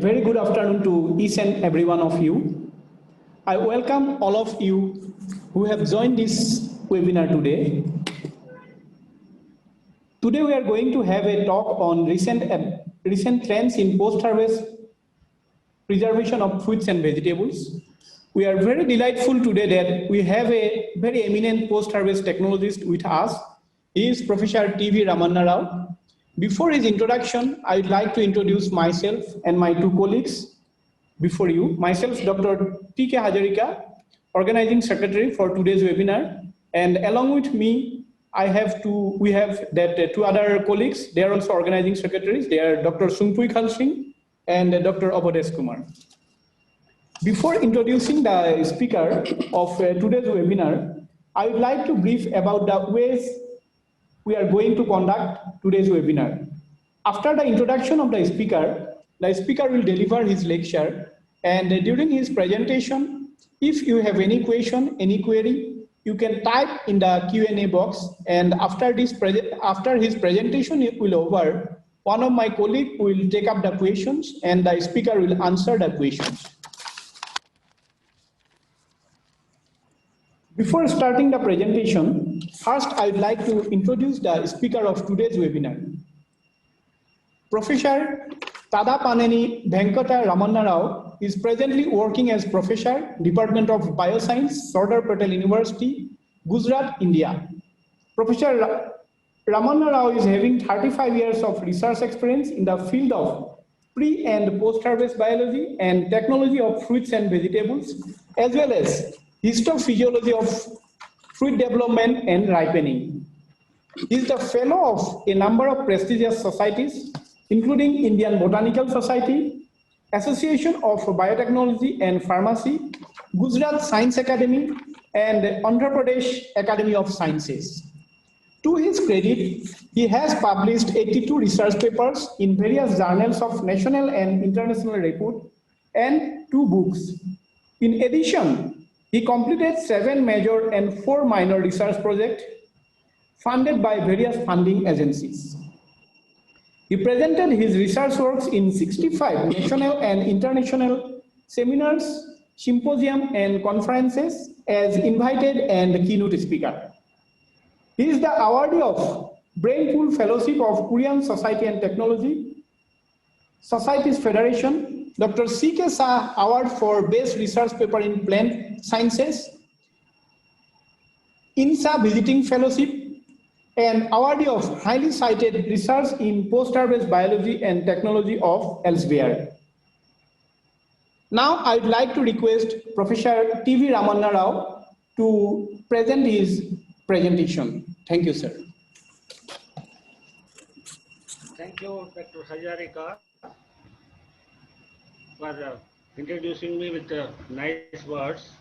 very good afternoon to each and every one of you. I welcome all of you who have joined this webinar today. Today we are going to have a talk on recent trends in post-harvest preservation of fruits and vegetables. We are very delightful today that we have a very eminent post-harvest technologist with us. He is Professor T.V. Ramanna Rao. Before his introduction, I would like to introduce myself and my two colleagues before you. Myself, Dr. T.K. Hajarika, Organizing Secretary for today's webinar, and along with me, we have two other colleagues. They are also organizing secretaries. They are Dr. Sungpui Khalsing and Dr. Abades Kumar. Before introducing the speaker of today's webinar, I would like to brief about the ways we are going to conduct today's webinar. After the introduction of the speaker will deliver his lecture, and during his presentation, if you have any question, any query, you can type in the Q&A box, and after his presentation will over, one of my colleagues will take up the questions and the speaker will answer the questions. Before starting the presentation, first I would like to introduce the speaker of today's webinar. Professor Tadapaneni Venkata Ramanna Rao is presently working as Professor, Department of Bioscience, Sardar Patel University, Gujarat, India. Professor Ramanna Rao is having 35 years of research experience in the field of pre- and post-harvest biology and technology of fruits and vegetables, as well as histophysiology of fruit development and ripening. He is the fellow of a number of prestigious societies, including Indian Botanical Society, Association of Biotechnology and Pharmacy, Gujarat Science Academy, and Andhra Pradesh Academy of Sciences. To his credit, he has published 82 research papers in various journals of national and international repute and 2 books. In addition, he completed 7 major and 4 minor research projects funded by various funding agencies. He presented his research works in 65 national and international seminars, symposiums, and conferences as invited and keynote speaker. He is the awardee of Brainpool Fellowship of Korean Society and Technology, Societies Federation, Dr. C.K. Shah Award for Best Research Paper in Plant Sciences, INSA Visiting Fellowship, and awardee of highly cited research in post-harvest biology and technology of Elsevier. Now I'd like to request Professor T.V. Ramanna Rao to present his presentation. Thank you, sir. Thank you, Dr. Hajarika, for introducing me with nice words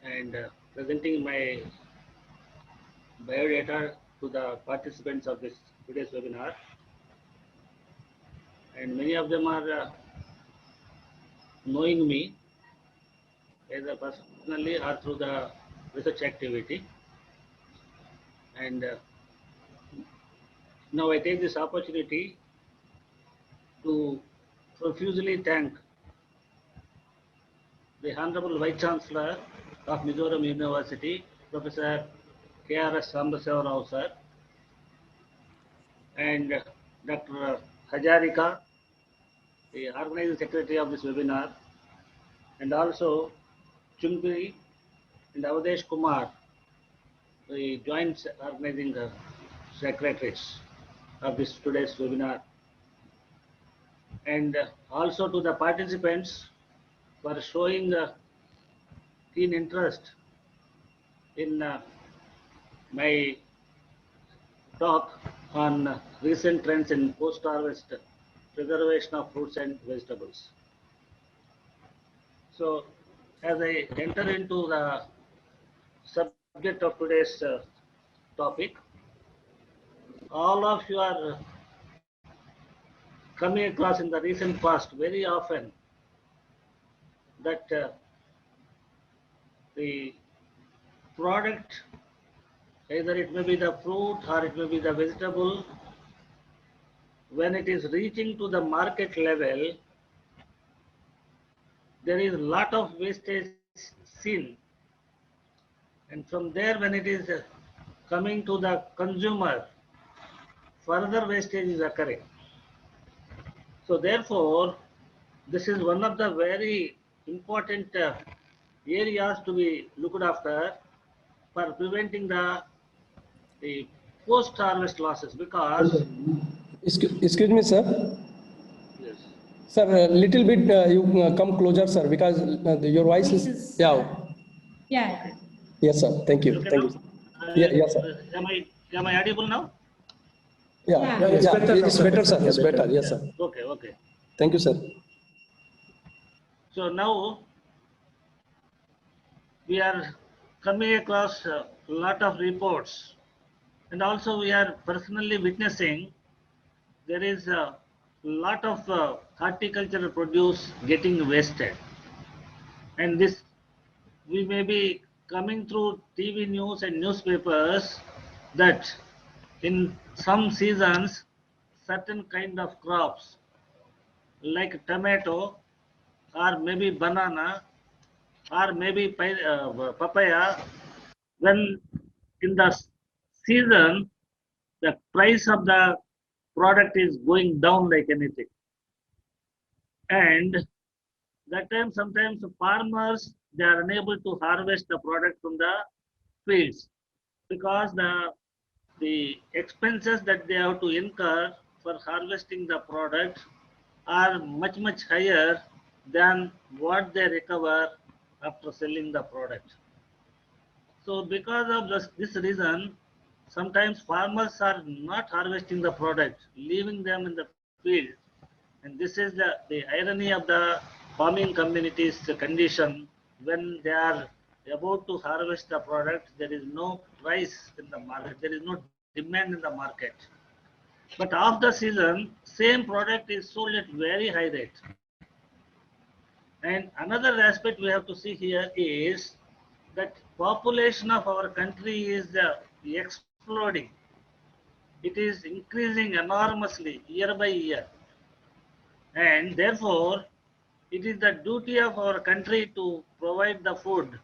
and presenting my biodata to the participants of this today's webinar. And many of them are knowing me either personally or through the research activity. And now I take this opportunity to profusely thank the Honorable Vice Chancellor of Mizoram University, Professor K.R.S. Sambaseva Rao sir, and Dr. Hajarika, the organizing secretary of this webinar, and also Chungpui and Avades Kumar, the joint organizing secretaries of this today's webinar, and also to the participants for showing keen interest in my talk on recent trends in post-harvest preservation of fruits and vegetables. So, as I enter into the subject of today's topic, all of you are coming across in the recent past very often that the product, either it may be the fruit or it may be the vegetable, when it is reaching to the market level, there is a lot of wastage seen. And from there, when it is coming to the consumer, further wastage is occurring. So therefore, this is one of the very important areas to be looked after for preventing the post-harvest losses, because Excuse me, sir. yes, Sir, a little bit you come closer, sir, because your voice is Yeah. Yes, sir. Thank you. okay Thank now. you. Yeah, yes, sir. Am I audible now? Yeah, Yeah. it's better now, it's sir. better, sir. Yeah, It's better. better. Yes, sir. Okay. Thank you, sir. So now we are coming across a lot of reports, and also we are personally witnessing there is a lot of horticultural produce getting wasted, and this we may be coming through TV news and newspapers that in some seasons certain kind of crops like tomato or maybe banana or maybe papaya, when in the season the price of the product is going down like anything, and that time sometimes the farmers they are unable to harvest the product from the fields because the expenses that they have to incur for harvesting the product are much higher than what they recover after selling the product. So because of this reason, sometimes farmers are not harvesting the product, leaving them in the field. And this is the irony of the farming community's condition. When they are about to harvest the product, there is no price in the market, there is no demand in the market. But after season, same product is sold at very high rate. And another aspect we have to see here is that population of our country is exploding. It is increasing enormously year by year. And therefore, it is the duty of our country to provide the food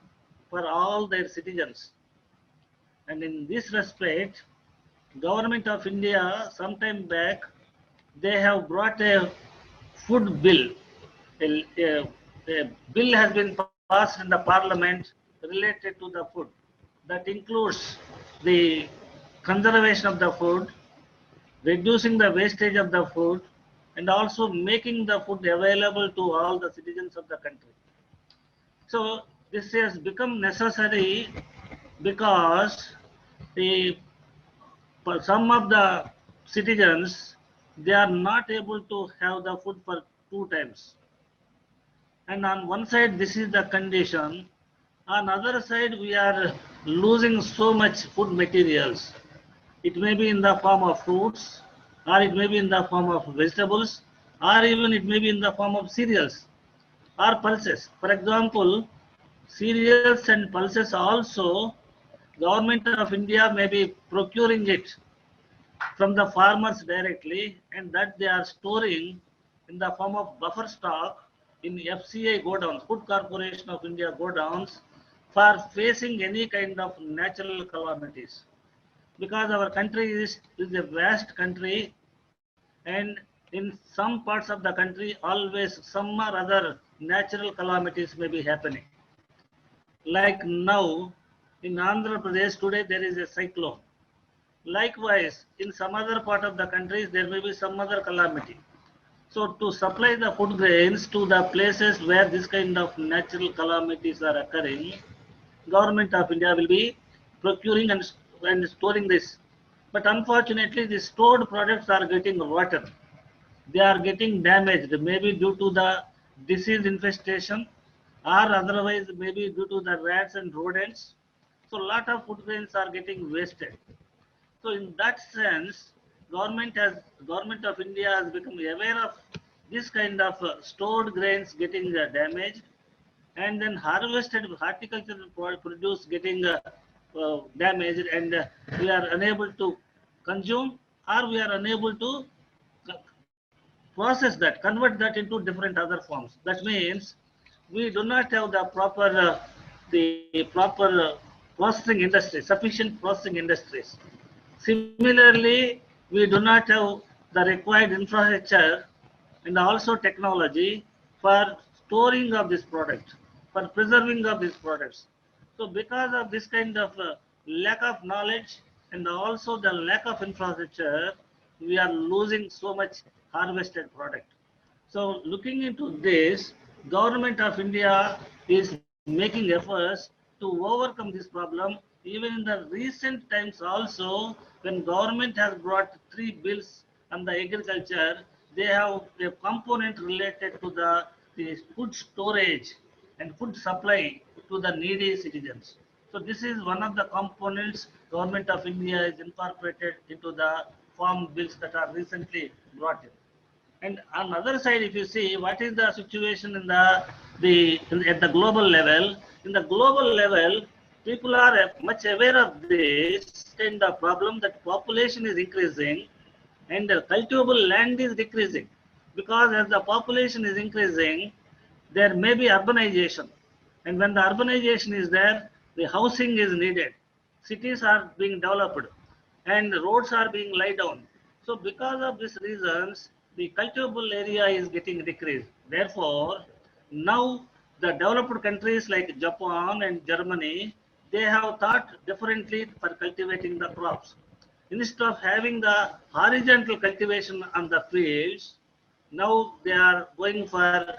for all their citizens. And in this respect, Government of India sometime back, they have brought a food bill. A bill has been passed in the parliament related to the food that includes the conservation of the food, reducing the wastage of the food, and also making the food available to all the citizens of the country. So this has become necessary because the for some of the citizens they are not able to have the food for 2 times. And on one side this is the condition, on other side we are losing so much food materials. It may be in the form of fruits, or it may be in the form of vegetables, or even it may be in the form of cereals or pulses. For example, cereals and pulses also, Government of India may be procuring it from the farmers directly, and that they are storing in the form of buffer stock in FCI godowns, Food Corporation of India godowns, for facing any kind of natural calamities. Because our country is a vast country, and in some parts of the country always some or other natural calamities may be happening. Like now in Andhra Pradesh today there is a cyclone. Likewise, in some other part of the countries, there may be some other calamity. So to supply the food grains to the places where this kind of natural calamities are occurring, Government of India will be procuring and storing this. But unfortunately, the stored products are getting rotten. They are getting damaged, maybe due to the disease infestation, or otherwise maybe due to the rats and rodents. So a lot of food grains are getting wasted. So in that sense, government of India has become aware of this kind of stored grains getting damaged, and then harvested horticultural produce getting damaged, and we are unable to consume, or we are unable to process that, convert that into different other forms. That means we do not have the proper processing industry, sufficient processing industries. Similarly, we do not have the required infrastructure and also technology for storing of this product, for preserving of these products. So because of this kind of lack of knowledge and also the lack of infrastructure, we are losing so much harvested product. So looking into this, Government of India is making efforts to overcome this problem. Even in the recent times also, when government has brought 3 bills on the agriculture, they have a component related to the food storage and food supply to the needy citizens. So this is one of the components Government of India is incorporated into the farm bills that are recently brought in. And on the other side, if you see what is the situation in at the global level, in the global level, people are much aware of this kind of problem that population is increasing and the cultivable land is decreasing. Because as the population is increasing, there may be urbanization. And when the urbanization is there, the housing is needed. Cities are being developed and roads are being laid down. So because of these reasons, the cultivable area is getting decreased. Therefore, now the developed countries like Japan and Germany, they have thought differently for cultivating the crops. Instead of having the horizontal cultivation on the fields, now they are going for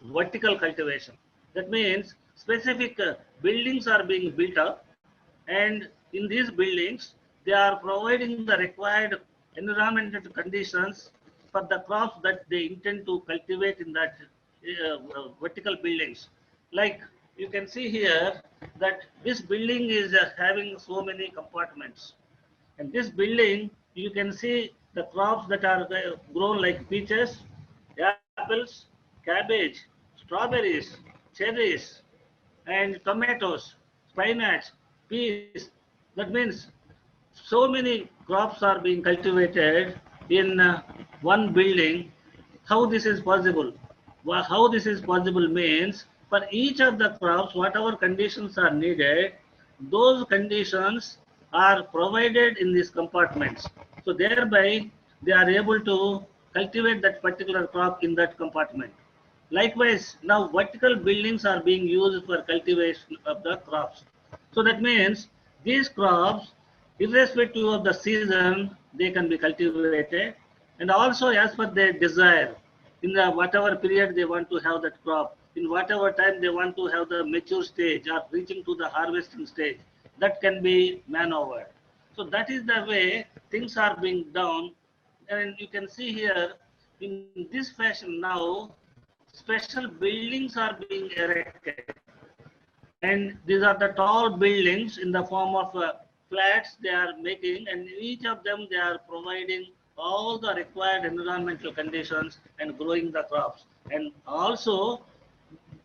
vertical cultivation. That means specific buildings are being built up, and in these buildings, they are providing the required environmental conditions for the crops that they intend to cultivate in that vertical buildings. Like you can see here that this building is having so many compartments. And this building, you can see the crops that are grown like peaches, apples, cabbage, strawberries, cherries, and tomatoes, spinach, peas. That means so many crops are being cultivated in one building. How this is possible? How this is possible means for each of the crops, whatever conditions are needed, those conditions are provided in these compartments. So thereby they are able to cultivate that particular crop in that compartment. Likewise, now vertical buildings are being used for cultivation of the crops. So that means these crops, irrespective of the season, they can be cultivated, and also as per their desire, in the whatever period they want to have that crop, in whatever time they want to have the mature stage or reaching to the harvesting stage, that can be maneuvered. So that is the way things are being done, and you can see here in this fashion now, special buildings are being erected, and these are the tall buildings in the form of flats they are making, and each of them they are providing all the required environmental conditions and growing the crops. And also,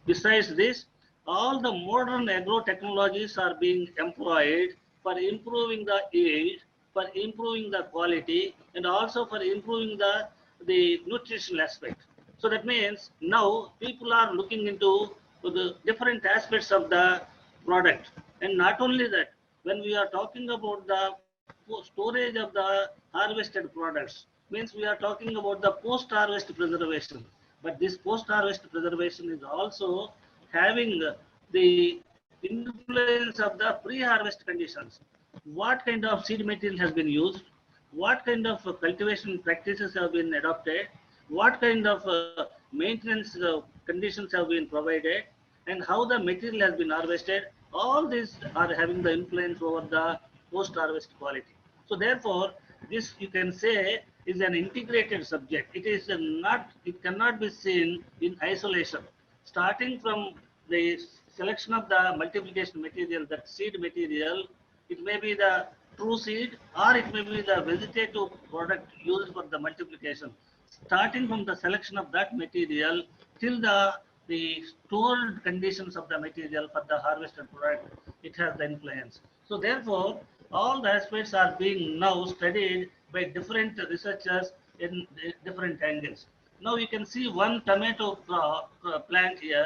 besides this, all the modern agro technologies are being employed for improving the yield, for improving the quality, and also for improving the nutritional aspect. So that means now people are looking into the different aspects of the product. And not only that, when we are talking about the storage of the harvested products, means we are talking about the post-harvest preservation. But this post-harvest preservation is also having the influence of the pre-harvest conditions. What kind of seed material has been used? What kind of cultivation practices have been adopted? What kind of maintenance conditions have been provided? And how the material has been harvested? All these are having the influence over the post-harvest quality. So therefore, this you can say is an integrated subject. It is not, it cannot be seen in isolation. Starting from the selection of the multiplication material, that seed material, it may be the true seed or it may be the vegetative product used for the multiplication. Starting from the selection of that material till the stored conditions of the material for the harvested product, it has the influence. So therefore, all the aspects are being now studied by different researchers in different angles. Now you can see one tomato plant here.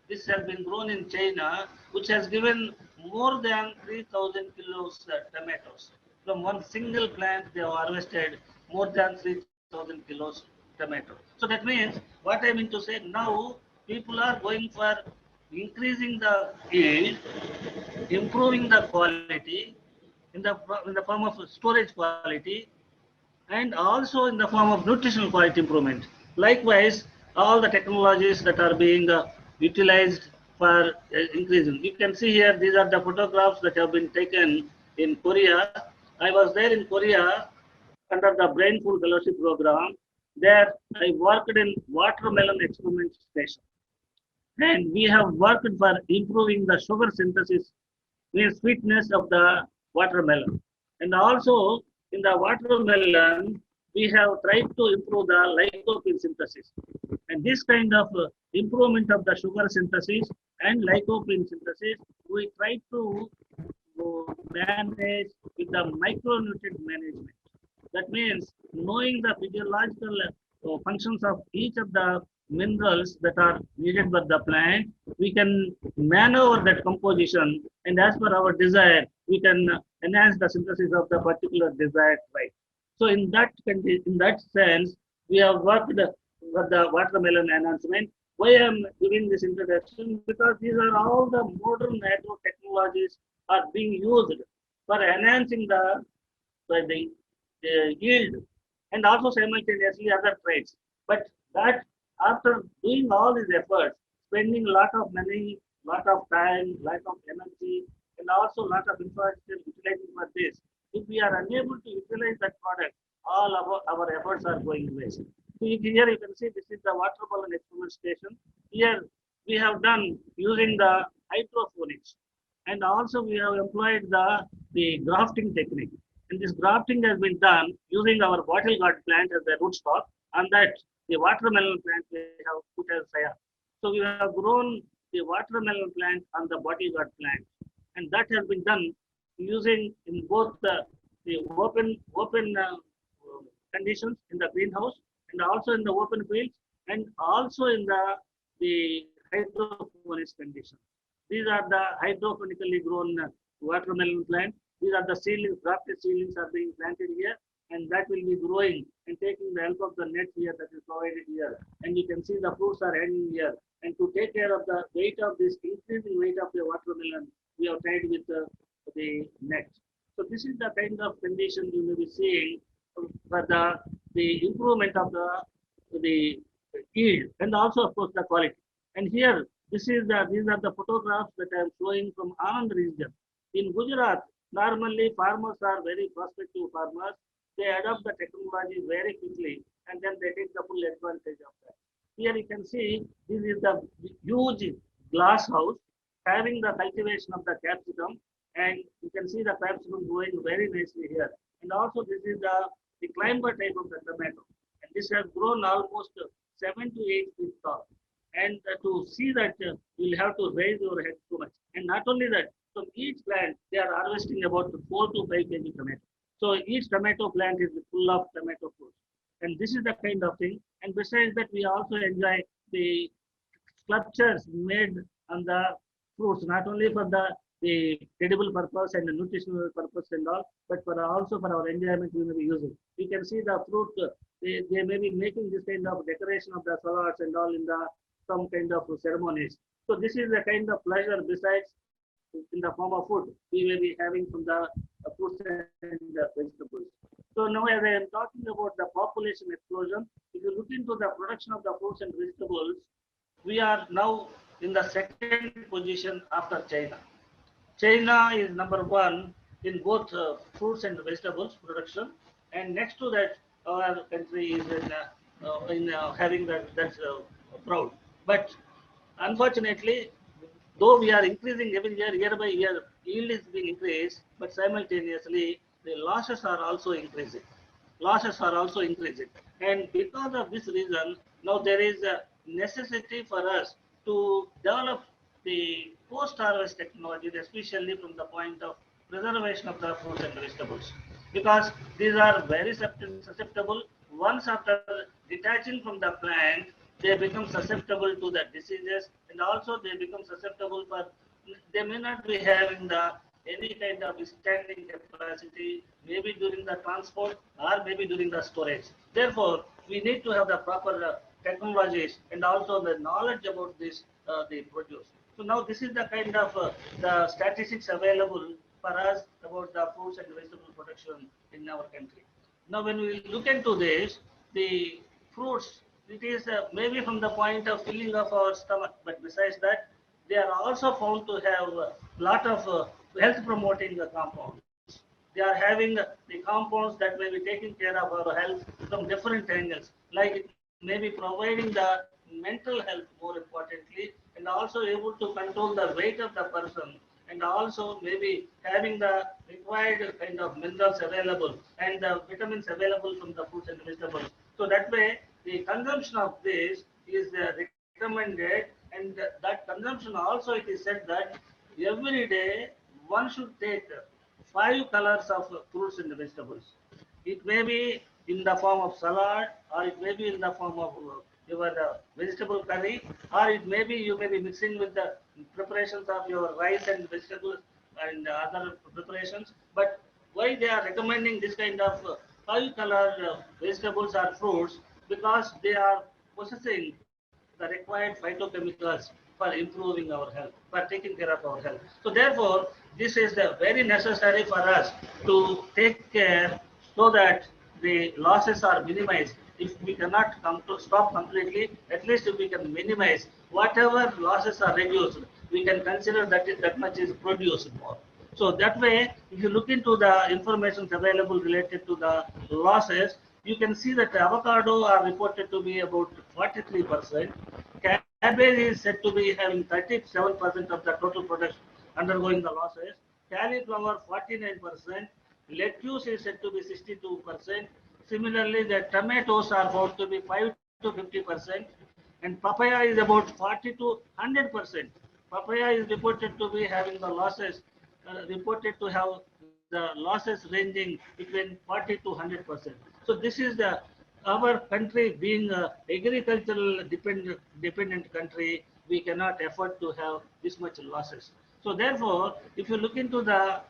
This has been grown in China, which has given more than 3,000 kilos tomatoes. From one single plant, they have harvested more than 3,000 kilos tomato. So that means what I mean to say, now people are going for increasing the yield, improving the quality in the form of storage quality, and also in the form of nutritional quality improvement. Likewise, all the technologies that are being utilized for increasing. You can see here, these are the photographs that have been taken in Korea. I was there in Korea under the Brain Food Fellowship Program. There, I worked in watermelon experiment station. And we have worked for improving the sugar synthesis, means sweetness of the watermelon. And also in the watermelon, we have tried to improve the lycopene synthesis. And this kind of improvement of the sugar synthesis and lycopene synthesis, we try to manage with the micronutrient management. That means knowing the physiological functions of each of the minerals that are needed by the plant, we can maneuver that composition, and as per our desire, we can enhance the synthesis of the particular desired type. So in that sense, we have worked with the watermelon enhancement. Why I am giving this introduction? Because these are all the modern agro technologies are being used for enhancing the yield and also simultaneously other traits. But that after doing all these efforts, spending a lot of money, lot of time, lot of energy, and also lot of infrastructure utilizing for this, if we are unable to utilize that product, all our efforts are going waste. So here you can see this is the watermelon experiment station. Here we have done using the hydroponics, and also we have employed the grafting technique. And this grafting has been done using our bottle gourd plant as the rootstock, and that the watermelon plant we have put as saya. So we have grown the watermelon plant on the bottle gourd plant, and that has been done using in both the open conditions in the greenhouse and also in the open fields and also in the hydroponics conditions. These are the hydroponically grown watermelon plant. These are the seedlings, grafted seedlings are being planted here, and that will be growing and taking the help of the net here that is provided here. And you can see the fruits are hanging here. And to take care of the weight of this increasing weight of the watermelon, we have tied with the net. So this is the kind of condition you may be seeing for the improvement of the yield and also of course the quality. And here these are the photographs that I am showing from Anand region. In Gujarat, normally farmers are very prospective farmers. They adopt the technology very quickly and then they take the full advantage of that. Here you can see this is the huge glass house having the cultivation of the capsicum, and you can see the capsicum growing very nicely here. And also this is the climber type of the tomato, and this has grown almost 7 to 8 feet tall. And to see that you'll have to raise your head too much. And not only that, from each plant they are harvesting about 4 to 5 kg tomato. So each tomato plant is full of tomato fruit. And this is the kind of thing. And besides that, we also enjoy the sculptures made on the fruits, not only for the edible purpose and the nutritional purpose and all, but for also for our enjoyment we may be using. You can see the fruit, they may be making this kind of decoration of the salads and all in some kind of ceremonies. So this is the kind of pleasure besides in the form of food we may be having from the fruits and the vegetables. So now as I am talking about the population explosion, if you look into the production of the fruits and vegetables, we are now in the second position after China. China is number one in both fruits and vegetables production, and next to that, our country is in having that's proud. But unfortunately, though we are increasing every year by year, yield is being increased, but simultaneously the losses are also increasing. Losses are also increasing, and because of this reason, now there is a necessity for us to develop the post-harvest technology, especially from the point of preservation of the fruits and vegetables, because these are very susceptible. Once after detaching from the plant, they become susceptible to the diseases, and also they become susceptible for, they may not be having the any kind of standing capacity, maybe during the transport or maybe during the storage. Therefore, we need to have the proper technologies and also the knowledge about this the produce. So now this is the kind of the statistics available for us about the fruits and vegetable production in our country. Now, when we look into this, the fruits, it is maybe from the point of filling of our stomach, but besides that, they are also found to have a lot of health promoting compounds. They are having the compounds that may be taking care of our health from different angles, like it may be providing the mental health more importantly, and also able to control the weight of the person, and also maybe having the required kind of minerals available and the vitamins available from the fruits and vegetables. So that way, the consumption of this is recommended, and that consumption also it is said that every day one should take 5 colors of fruits and vegetables. It may be in the form of salad, or it may be in the form of your vegetable curry, or it may be you may be mixing with the preparations of your rice and vegetables and other preparations. But why they are recommending this kind of 5 color vegetables or fruits? Because they are possessing the required phytochemicals for improving our health, for taking care of our health. So therefore, this is the very necessary for us to take care so that the losses are minimized. If we cannot come to stop completely, at least if we can minimize whatever losses are reduced, we can consider that that much is produced more. So that way, if you look into the information available related to the losses, you can see that avocado are reported to be about 43%. Cabbage is said to be having 37% of the total production undergoing the losses. Cauliflower 49%. Lettuce is said to be 62%. Similarly, the tomatoes are found to be 5 to 50%. And papaya is about 40 to 100%. Papaya is reported to be having the losses, reported to have the losses ranging between 40 to 100%. So this is the our country being a agricultural dependent country, we cannot afford to have this much losses. So therefore, if you look into the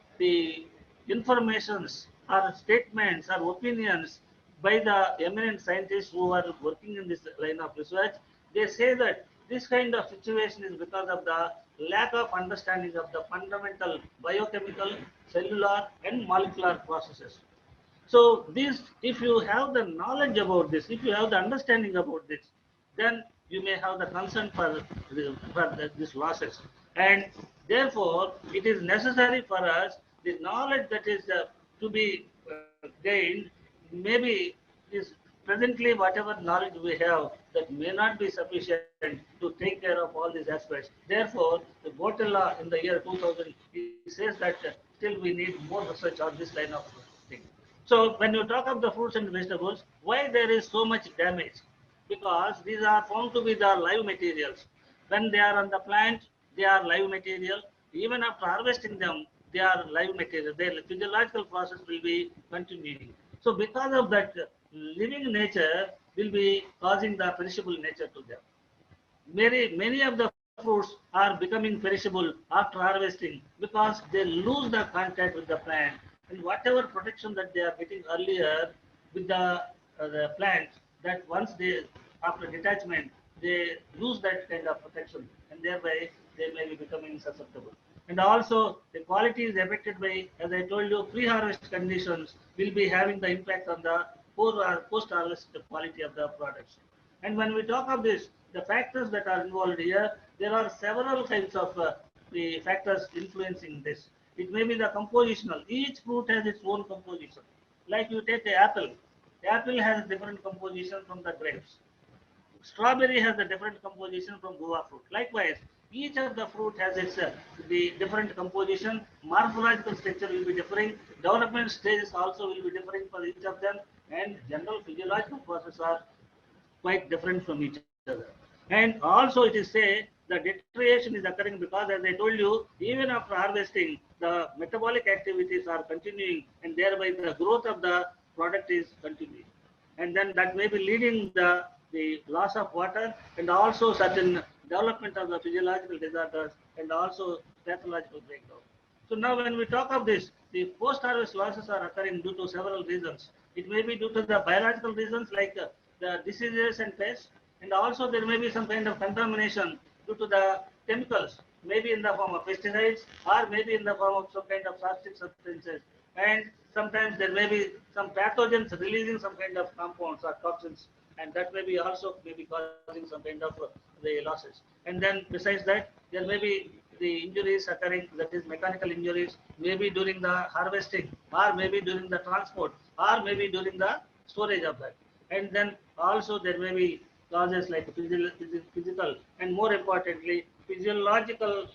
informations or statements or opinions by the eminent scientists who are working in this line of research, they say that this kind of situation is because of the lack of understanding of the fundamental biochemical, cellular, and molecular processes. So this, if you have the knowledge about this, if you have the understanding about this, then you may have the concern for this losses. And therefore, it is necessary for us the knowledge that is to be gained. Maybe is presently whatever knowledge we have that may not be sufficient to take care of all these aspects. Therefore, the Botella in the year 2000 he says that still we need more research on this line of thing. So when you talk of the fruits and vegetables, why there is so much damage? Because these are found to be the live materials. When they are on the plant, they are live material. Even after harvesting them, they are live material. Their physiological process will be continuing. So because of that, living nature will be causing the perishable nature to them. Many of the fruits are becoming perishable after harvesting because they lose the contact with the plant, and whatever protection that they are getting earlier with the plant, that once they after detachment they lose that kind of protection, and thereby they may be becoming susceptible. And also the quality is affected by, as I told you, pre-harvest conditions will be having the impact on the post-harvest quality of the products. And when we talk of this, the factors that are involved here, there are several kinds of the factors influencing this. It may be the compositional. Each fruit has its own composition. Like you take the apple. The apple has a different composition from the grapes. Strawberry has a different composition from guava fruit. Likewise, each of the fruit has its the different composition. Morphological structure will be differing. Development stages also will be differing for each of them, and general physiological processes are quite different from each other. And also it is say the deterioration is occurring because, as I told you, even after harvesting, the metabolic activities are continuing, and thereby the growth of the product is continuing. and then that may be leading the loss of water and also certain development of the physiological disorders and also pathological breakdown. So now when we talk of this, the post-harvest losses are occurring due to several reasons. It may be due to the biological reasons like the diseases and pests, and also there may be some kind of contamination due to the chemicals, maybe in the form of pesticides or maybe in the form of some kind of toxic substances. And sometimes there may be some pathogens releasing some kind of compounds or toxins, and that may be also maybe causing some kind of the losses. And then besides that, there may be the injuries occurring, that is mechanical injuries, maybe during the harvesting or maybe during the transport or maybe during the storage of that. And then also there may be causes like physical and more importantly physiological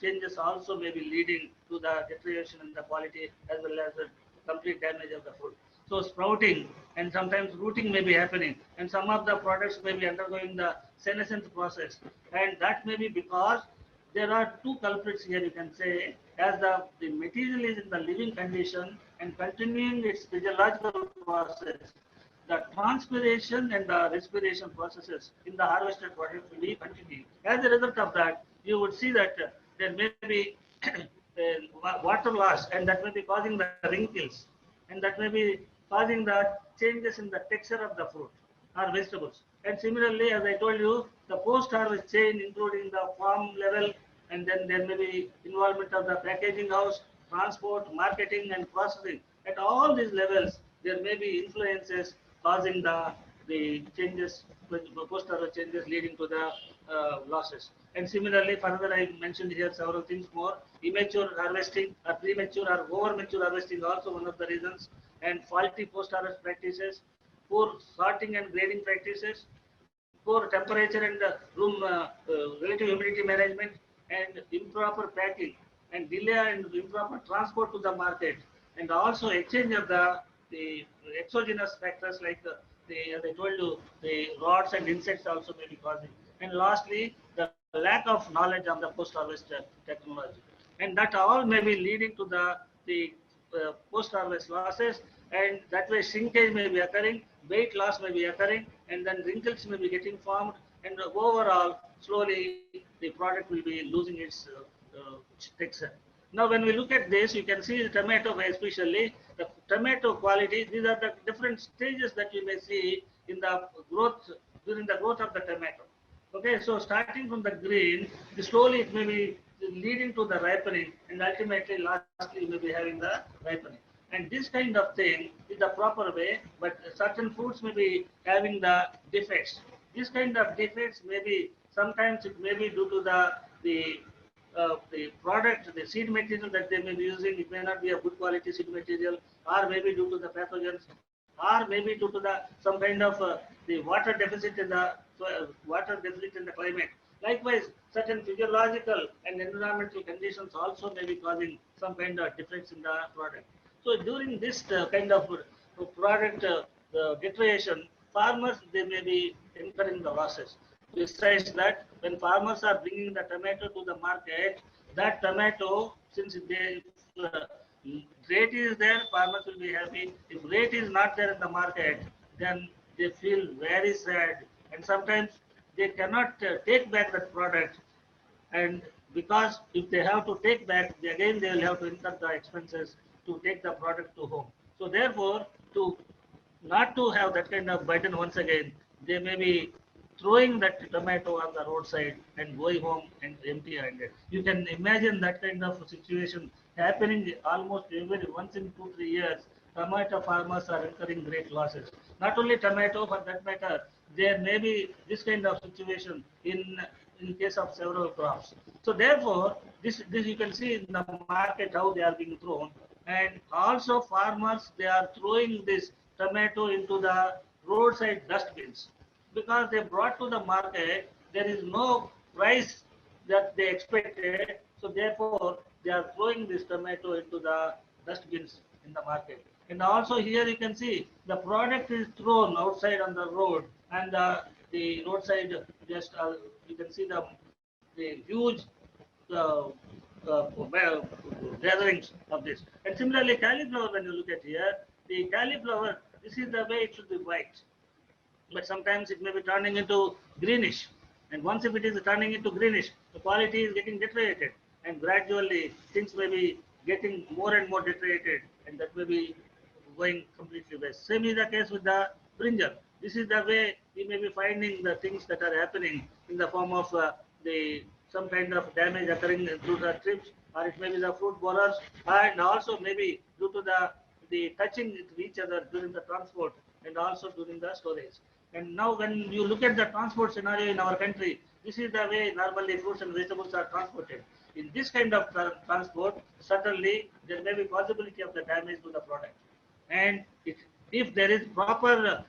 changes also may be leading to the deterioration in the quality as well as the complete damage of the food. So sprouting and sometimes rooting may be happening, and some of the products may be undergoing the senescence process, and that may be because there are two culprits here, you can say, as the material is in the living condition and continuing its physiological process. The transpiration and the respiration processes in the harvested product will be continuing. As a result of that, you would see that there may be water loss, and that may be causing the wrinkles, and that may be causing the changes in the texture of the fruit or vegetables. And similarly, as I told you, the post-harvest chain, including the farm level, and then there may be involvement of the packaging house, transport, marketing, and processing. At all these levels, there may be influences causing the changes, post-harvest changes leading to the losses. And similarly, further I mentioned here several things more. Immature harvesting or premature or over-mature harvesting also one of the reasons, and faulty post-harvest practices, poor sorting and grading practices, poor temperature and room relative humidity management, and improper packing, and delay and improper transport to the market, and also exchange of the exogenous factors like as I told you, the rods and insects also may be causing. And lastly, the lack of knowledge of the post-harvest technology, and that all may be leading to the post-harvest losses, and that way shrinkage may be occurring, weight loss may be occurring, and then wrinkles may be getting formed, and overall, slowly the product will be losing its texture. Now, when we look at this, you can see the tomato, especially the tomato quality. These are the different stages that you may see in the growth, during the growth of the tomato. Okay, so starting from the green, slowly it may be leading to the ripening, and ultimately, lastly, you may be having the ripening. And this kind of thing is the proper way, but certain fruits may be having the defects. This kind of defects may be, sometimes it may be due to the product, the seed material that they may be using. It may not be a good quality seed material, or maybe due to the pathogens, or maybe due to some kind of the water deficit in the climate. Likewise, certain physiological and environmental conditions also may be causing some kind of defects in the product. So during this kind of product deterioration, farmers, they may be incurring the losses. Besides that, when farmers are bringing the tomato to the market, that tomato, since rate is there, farmers will be happy. If rate is not there in the market, then they feel very sad, and sometimes they cannot take back that product. And because if they have to take back, again they will have to incur the expenses to take the product to home. So therefore, to not to have that kind of burden once again, they may be throwing that tomato on the roadside and going home and empty-handed. You can imagine that kind of situation happening almost every once in 2-3 years. Tomato farmers are incurring great losses. Not only tomato, for that matter, there may be this kind of situation in case of several crops. So therefore, this you can see in the market how they are being thrown, and also farmers, they are throwing this tomato into the roadside dustbins because they brought to the market, there is no price that they expected. So therefore, they are throwing this tomato into the dustbins in the market. And also here you can see the product is thrown outside on the road, and the roadside just you can see the huge gatherings of this. And similarly, cauliflower, when you look at here, the cauliflower this is the way it should be white. But sometimes it may be turning into greenish. And once if it is turning into greenish, the quality is getting deteriorated. And gradually things may be getting more and more deteriorated, and that may be going completely west. Same is the case with the brinjal. This is the way we may be finding the things that are happening in the form of the some kind of damage occurring through the trips, or it may be the fruit borers, and also maybe due to the touching with each other during the transport and also during the storage. And now when you look at the transport scenario in our country, this is the way normally fruits and vegetables are transported. In this kind of transport, certainly there may be possibility of the damage to the product. And if there is proper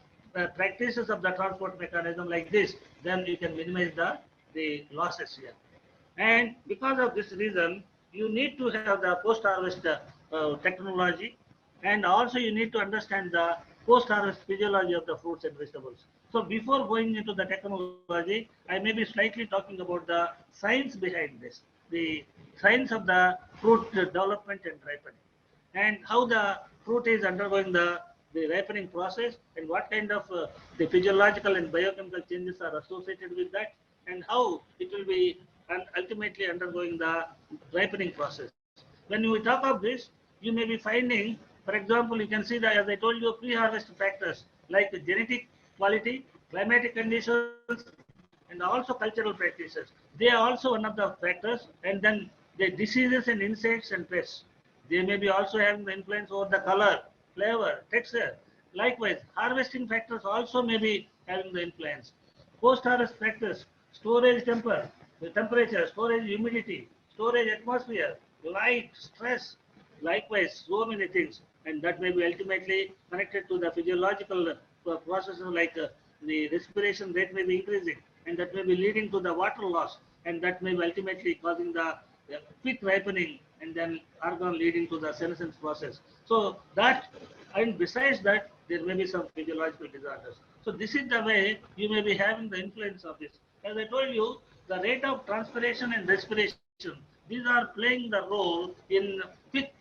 practices of the transport mechanism like this, then you can minimize the losses here. And because of this reason, you need to have the post-harvest technology, and also you need to understand the post-harvest physiology of the fruits and vegetables. So before going into the technology, I may be slightly talking about the science behind this, the science of the fruit development and ripening, and how the fruit is undergoing the ripening process, and what kind of the physiological and biochemical changes are associated with that, and how it will be ultimately undergoing the ripening process. When we talk of this, you may be finding, for example, you can see that, as I told you, pre-harvest factors like genetic quality, climatic conditions, and also cultural practices. They are also one of the factors. And then the diseases and insects and pests. They may be also having the influence over the color, flavor, texture. Likewise, harvesting factors also may be having the influence. Post-harvest factors, storage temperature, storage humidity, storage atmosphere, light, stress, likewise, so many things. And that may be ultimately connected to the physiological processes like the respiration rate may be increasing, and that may be leading to the water loss, and that may be ultimately causing the quick ripening, and then argon leading to the senescence process. So that, and besides that, there may be some physiological disorders. So this is the way you may be having the influence of this. As I told you, the rate of transpiration and respiration, these are playing the role in quick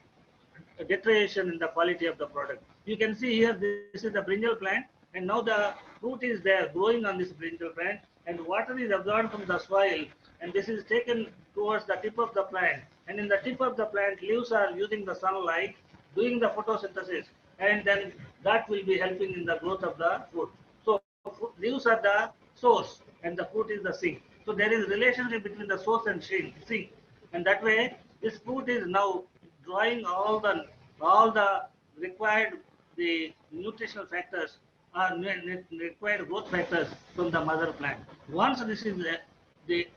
deterioration in the quality of the product. You can see here, this is the brinjal plant, and now the fruit is there growing on this brinjal plant, and water is absorbed from the soil, and this is taken towards the tip of the plant. And in the tip of the plant, leaves are using the sunlight, doing the photosynthesis, and then that will be helping in the growth of the fruit. So leaves are the source, and the fruit is the sink. So there is relationship between the source and sink, and that way this fruit is now drawing all the required nutritional factors, required growth factors from the mother plant. Once this is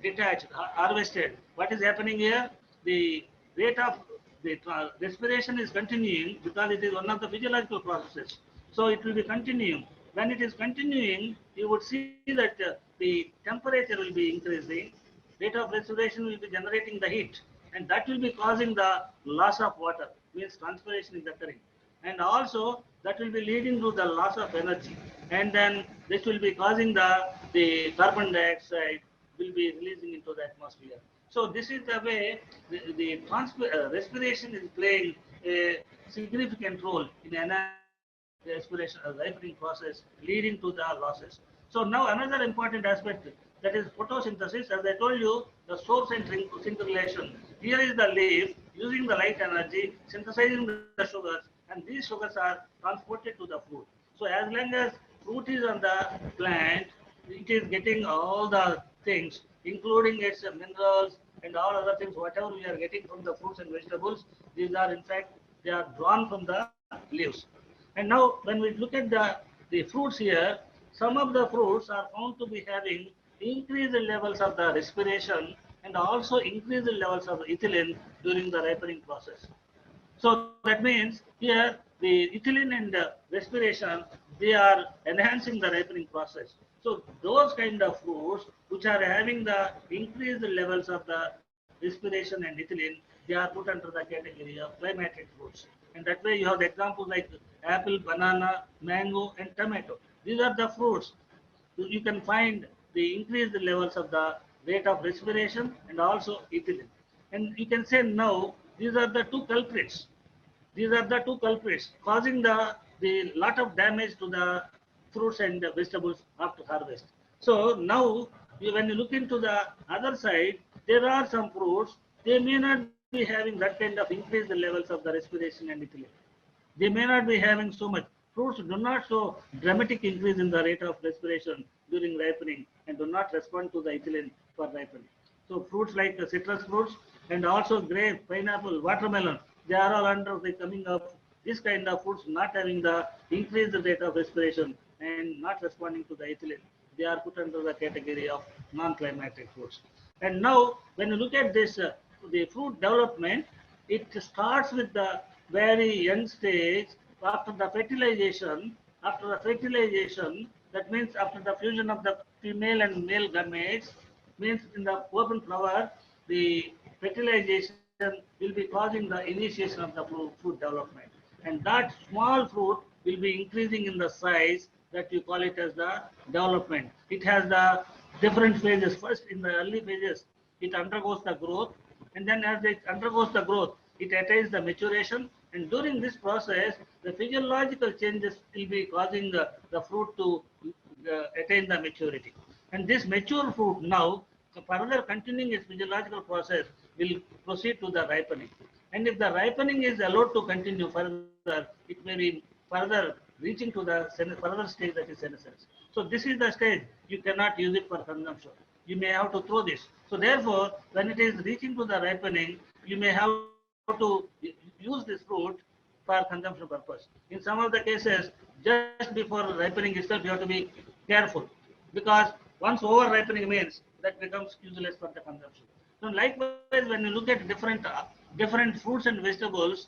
detached, harvested, what is happening here? The rate of the respiration is continuing, because it is one of the physiological processes. So it will be continuing. When it is continuing, you would see that the temperature will be increasing, rate of respiration will be generating the heat, and that will be causing the loss of water, means transpiration is occurring. And also that will be leading to the loss of energy. And then this will be causing the carbon dioxide will be releasing into the atmosphere. So this is the way the respiration is playing a significant role in the respiration ripening process, leading to the losses. So now another important aspect, that is photosynthesis. As I told you, the source and sink relation. Here is the leaf using the light energy, synthesizing the sugars, and these sugars are transported to the fruit. So as long as fruit is on the plant, it is getting all the things, including its minerals and all other things, whatever we are getting from the fruits and vegetables. These are, in fact, they are drawn from the leaves. And now when we look at the fruits here, some of the fruits are found to be having increased levels of the respiration and also increased levels of ethylene during the ripening process. So that means here the ethylene and respiration, they are enhancing the ripening process. So those kind of fruits which are having the increased levels of the respiration and ethylene, they are put under the category of climatic fruits. And that way you have the examples like apple, banana, mango, and tomato. These are the fruits. You can find the increased levels of the rate of respiration and also ethylene. And you can say now these are the two culprits. These are the two culprits causing the the lot of damage to the fruits and the vegetables after harvest. So now, when you look into the other side, there are some fruits, they may not be having that kind of increased levels of the respiration and ethylene. They may not be having so much. Fruits do not show dramatic increase in the rate of respiration during ripening and do not respond to the ethylene for ripening. So fruits like the citrus fruits and also grape, pineapple, watermelon, they are all under the coming of this kind of fruits not having the increased rate of respiration and not responding to the ethylene. They are put under the category of non-climatic fruits. And now, when you look at this, the fruit development, it starts with the very young stage after the fertilization. After the fertilization, that means after the fusion of the female and male gametes, means in the open flower, the fertilization will be causing the initiation of the fruit development. And that small fruit will be increasing in the size that you call it as the development. It has the different phases. First, in the early phases, it undergoes the growth, and then as it undergoes the growth, it attains the maturation, and during this process, the physiological changes will be causing the fruit to attain the maturity. And this mature fruit now, further continuing its physiological process, will proceed to the ripening. And if the ripening is allowed to continue further, it may be further reaching to the further stage, that is senescence. So this is the stage you cannot use it for consumption. You may have to throw this. So therefore, when it is reaching to the ripening, you may have to use this fruit for consumption purpose. In some of the cases, just before ripening itself, you have to be careful, because once over ripening means that becomes useless for the consumption. So likewise, when you look at different fruits and vegetables,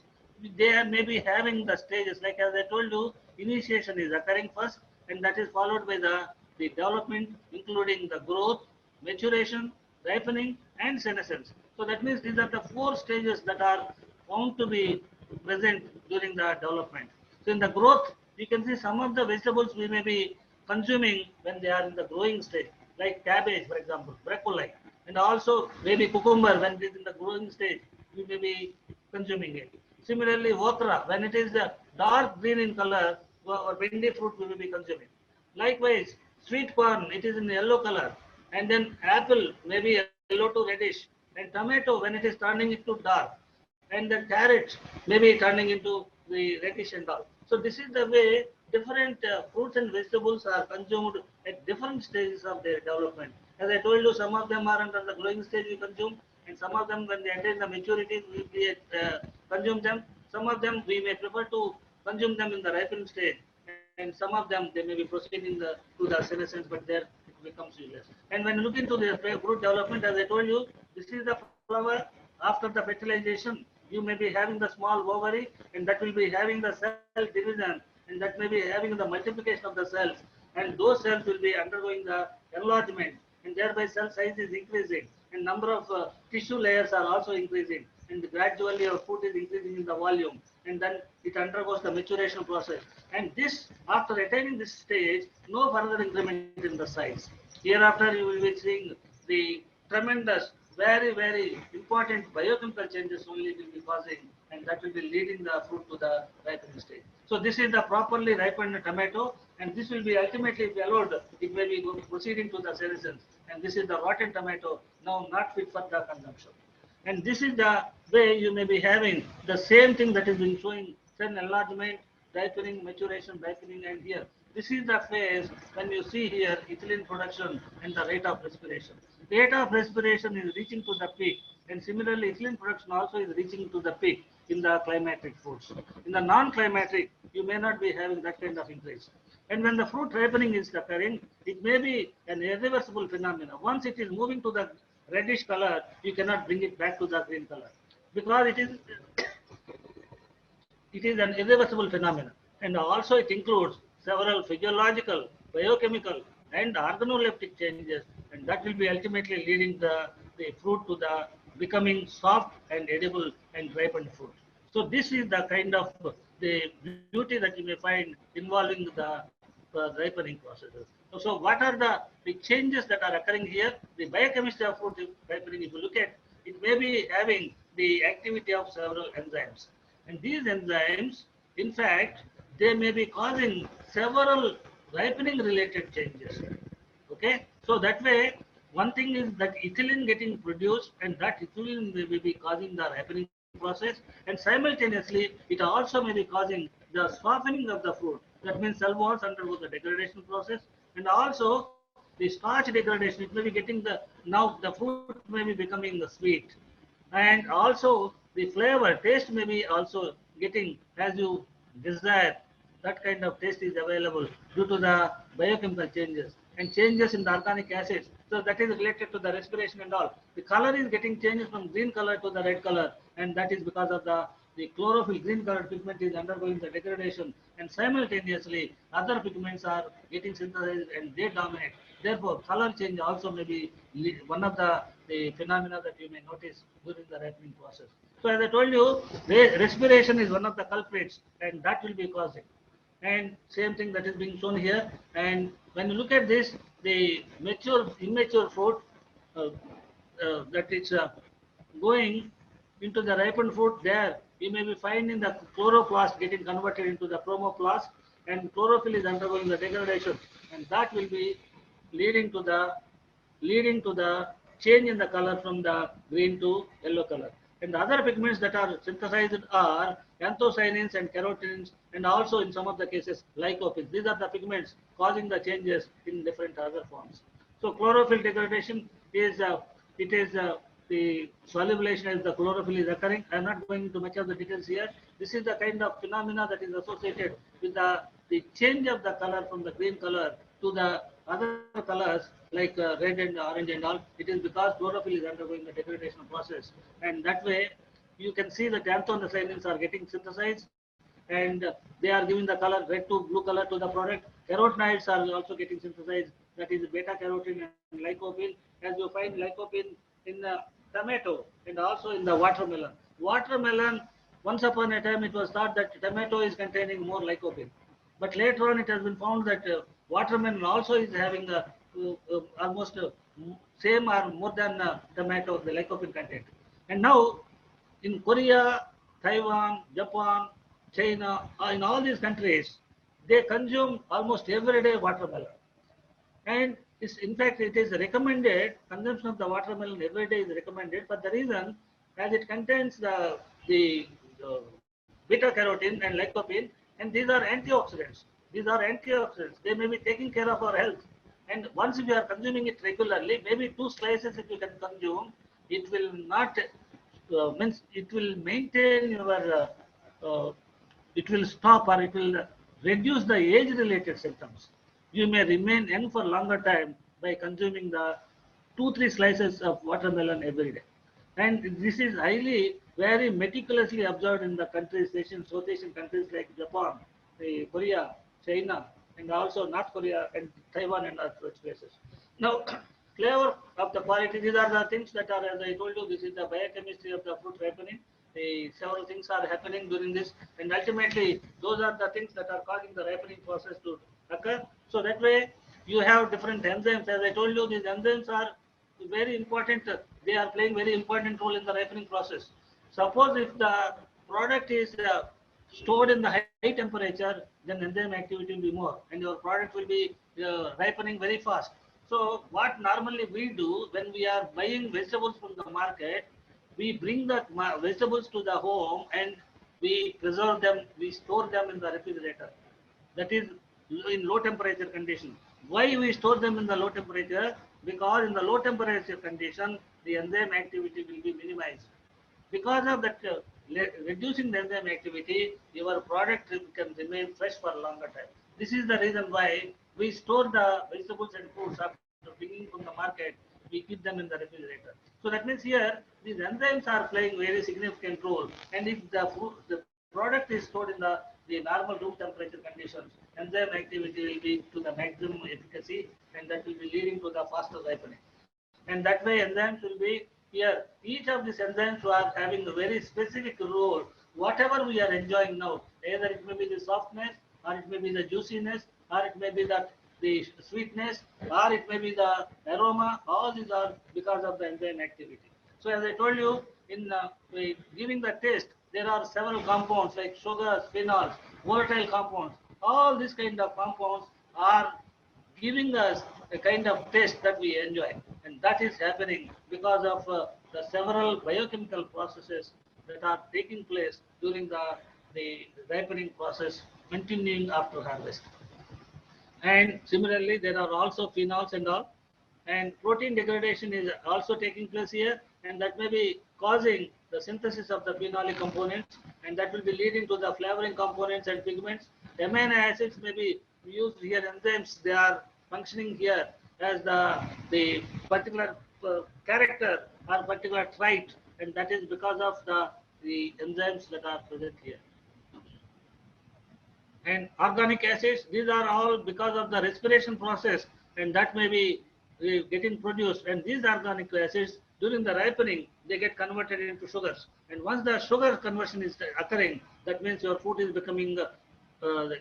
they are maybe having the stages. Like as I told you, initiation is occurring first, and that is followed by the development, including the growth, maturation, ripening, and senescence. So that means these are the 4 stages that are found to be present during the development. So in the growth, you can see some of the vegetables we may be consuming when they are in the growing stage, like cabbage, for example, broccoli, and also maybe cucumber when it is in the growing stage, we may be consuming it. Similarly, okra, when it is dark green in color, or bendy fruit we will be consuming. Likewise, sweet corn, it is in yellow color, and then apple, maybe yellow to reddish, and tomato when it is turning into dark, and then carrot maybe turning into the reddish and all. So this is the way different fruits and vegetables are consumed at different stages of their development. As I told you, some of them are under the growing stage we consume, and some of them when they attain the maturity we consume them. Some of them we may prefer to consume them in the ripened stage, and some of them they may be proceeding to the senescence, but there it becomes useless. And when you look into the fruit development, as I told you, this is the flower. After the fertilization, you may be having the small ovary, and that will be having the cell division, and that may be having the multiplication of the cells, and those cells will be undergoing the enlargement, and thereby cell size is increasing, and number of tissue layers are also increasing, and gradually your food is increasing in the volume, and then it undergoes the maturation process. And this, after attaining this stage, no further increment in the size. Hereafter, you will be seeing the tremendous, very, very important biochemical changes only will be causing, and that will be leading the fruit to the ripening stage. So this is the properly ripened tomato, and this will be ultimately, if allowed, it may be proceeding to the senescence. And this is the rotten tomato, now not fit for the consumption. And this is the way you may be having the same thing that is been showing cell enlargement, ripening, maturation, ripening, and here. This is the phase when you see here ethylene production and the rate of respiration. Rate of respiration is reaching to the peak, and similarly ethylene production also is reaching to the peak in the climatic fruits. In the non-climatic, you may not be having that kind of increase. And when the fruit ripening is occurring, it may be an irreversible phenomenon. Once it is moving to the reddish color, you cannot bring it back to the green color, because it is an irreversible phenomenon. And also it includes several physiological, biochemical, and organoleptic changes, and that will be ultimately leading the fruit to the becoming soft and edible and ripened fruit. So this is the kind of the beauty that you may find involving the ripening processes. So what are the changes that are occurring here? The biochemistry of fruit ripening, if you look at, it may be having the activity of several enzymes. And these enzymes, in fact, they may be causing several ripening related changes. Okay, so that way, one thing is that ethylene getting produced, and that ethylene may be causing the ripening process, and simultaneously, it also may be causing the softening of the fruit. That means cell walls undergo the degradation process, and also the starch degradation. It may be getting the now the fruit may be becoming the sweet, and also the flavor taste may be also getting as you desire. That kind of taste is available due to the biochemical changes and changes in the organic acids. So that is related to the respiration and all. The color is getting changed from green color to the red color, and that is because of the chlorophyll. Green colored pigment is undergoing the degradation, and simultaneously other pigments are getting synthesized and they dominate. Therefore, color change also may be one of the phenomena that you may notice during the ripening process. So as I told you, respiration is one of the culprits, and that will be causing. And same thing that is being shown here. And when you look at this, the immature fruit that is going into the ripened fruit, there you may be finding the chloroplast getting converted into the chromoplast, and chlorophyll is undergoing the degradation, and that will be leading to the change in the color from the green to yellow color. And the other pigments that are synthesized are anthocyanins and carotenins, and also in some of the cases lycopenes. These are the pigments causing the changes in different other forms. So chlorophyll degradation is the solubilization as the chlorophyll is occurring. I am not going into much of the details here. This is the kind of phenomena that is associated with the change of the color from the green color to the other colors like red and orange and all. It is because chlorophyll is undergoing the degradation process, and that way you can see that anthocyanins are getting synthesized, and they are giving the color red to blue color to the product. Carotenoids are also getting synthesized, that is beta carotene and lycopene, as you find lycopene in the tomato and also in the watermelon. Watermelon, once upon a time it was thought that tomato is containing more lycopene, but later on it has been found that watermelon also is having almost same or more than tomato, the lycopene content. And now in Korea, Taiwan, Japan, China, in all these countries, they consume almost every day watermelon. And in fact, it is recommended, consumption of the watermelon every day is recommended, but the reason, as it contains the beta carotene and lycopene, and these are antioxidants. These are antioxidants. They may be taking care of our health. And once you are consuming it regularly, maybe 2 slices if you can consume, it will not means it will maintain your it will stop or it will reduce the age-related symptoms. You may remain young for longer time by consuming the 2-3 slices of watermelon every day. And this is highly, very meticulously observed in the countries, South Asian countries like Japan, Korea, China, and also North Korea and Taiwan and other places. Now, flavor of the quality, these are the things that are, as I told you, this is the biochemistry of the fruit ripening. Several things are happening during this, and ultimately, those are the things that are causing the ripening process to occur. So that way, you have different enzymes. As I told you, these enzymes are very important. They are playing very important role in the ripening process. Suppose if the product is stored in the high temperature, then enzyme activity will be more, and your product will be ripening very fast. So what normally we do when we are buying vegetables from the market, we bring the vegetables to the home and we preserve them, we store them in the refrigerator. That is in low temperature condition. Why we store them in the low temperature? Because in the low temperature condition, the enzyme activity will be minimized. Because of that, reducing the enzyme activity, your product can remain fresh for a longer time. This is the reason why we store the vegetables and fruits after bringing from the market. We keep them in the refrigerator. So that means here these enzymes are playing very significant role. And if the product is stored in the normal room temperature conditions, enzyme activity will be to the maximum efficacy, and that will be leading to the faster ripening. And that way enzymes will be here. Each of these enzymes are having a very specific role. Whatever we are enjoying now, either it may be the softness, or it may be the juiciness, or it may be the sweetness, or it may be the aroma. All these are because of the enzyme activity. So as I told you, in giving the taste, there are several compounds like sugars, phenols. volatile compounds. All these kind of compounds are giving us a kind of taste that we enjoy, and that is happening because of the several biochemical processes that are taking place during the ripening process, continuing after harvest. And similarly, there are also phenols and all, and protein degradation is also taking place here, and that may be causing the synthesis of the phenolic components, and that will be leading to the flavoring components and pigments. Amino acids may be used here, enzymes, they are functioning here as the particular character or particular trait, and that is because of the enzymes that are present here. And organic acids, these are all because of the respiration process, and that may be getting produced. And these organic acids, during the ripening, they get converted into sugars. And once the sugar conversion is occurring, that means your food is becoming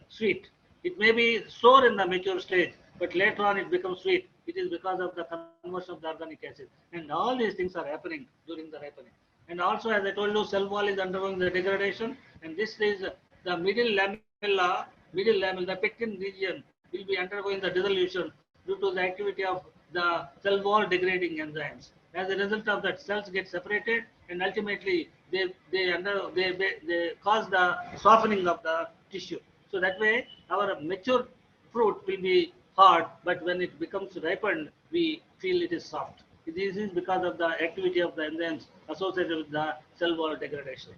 sweet. It may be sour in the mature stage, but later on it becomes sweet. It is because of the conversion of the organic acid. And all these things are happening during the ripening. And also, as I told you, cell wall is undergoing the degradation, and this is the middle lamella, the pectin region will be undergoing the dissolution due to the activity of the cell wall degrading enzymes. As a result of that, cells get separated, and ultimately they cause the softening of the tissue. So that way, our mature fruit will be hard, but when it becomes ripened, we feel it is soft. This is because of the activity of the enzymes associated with the cell wall degradation.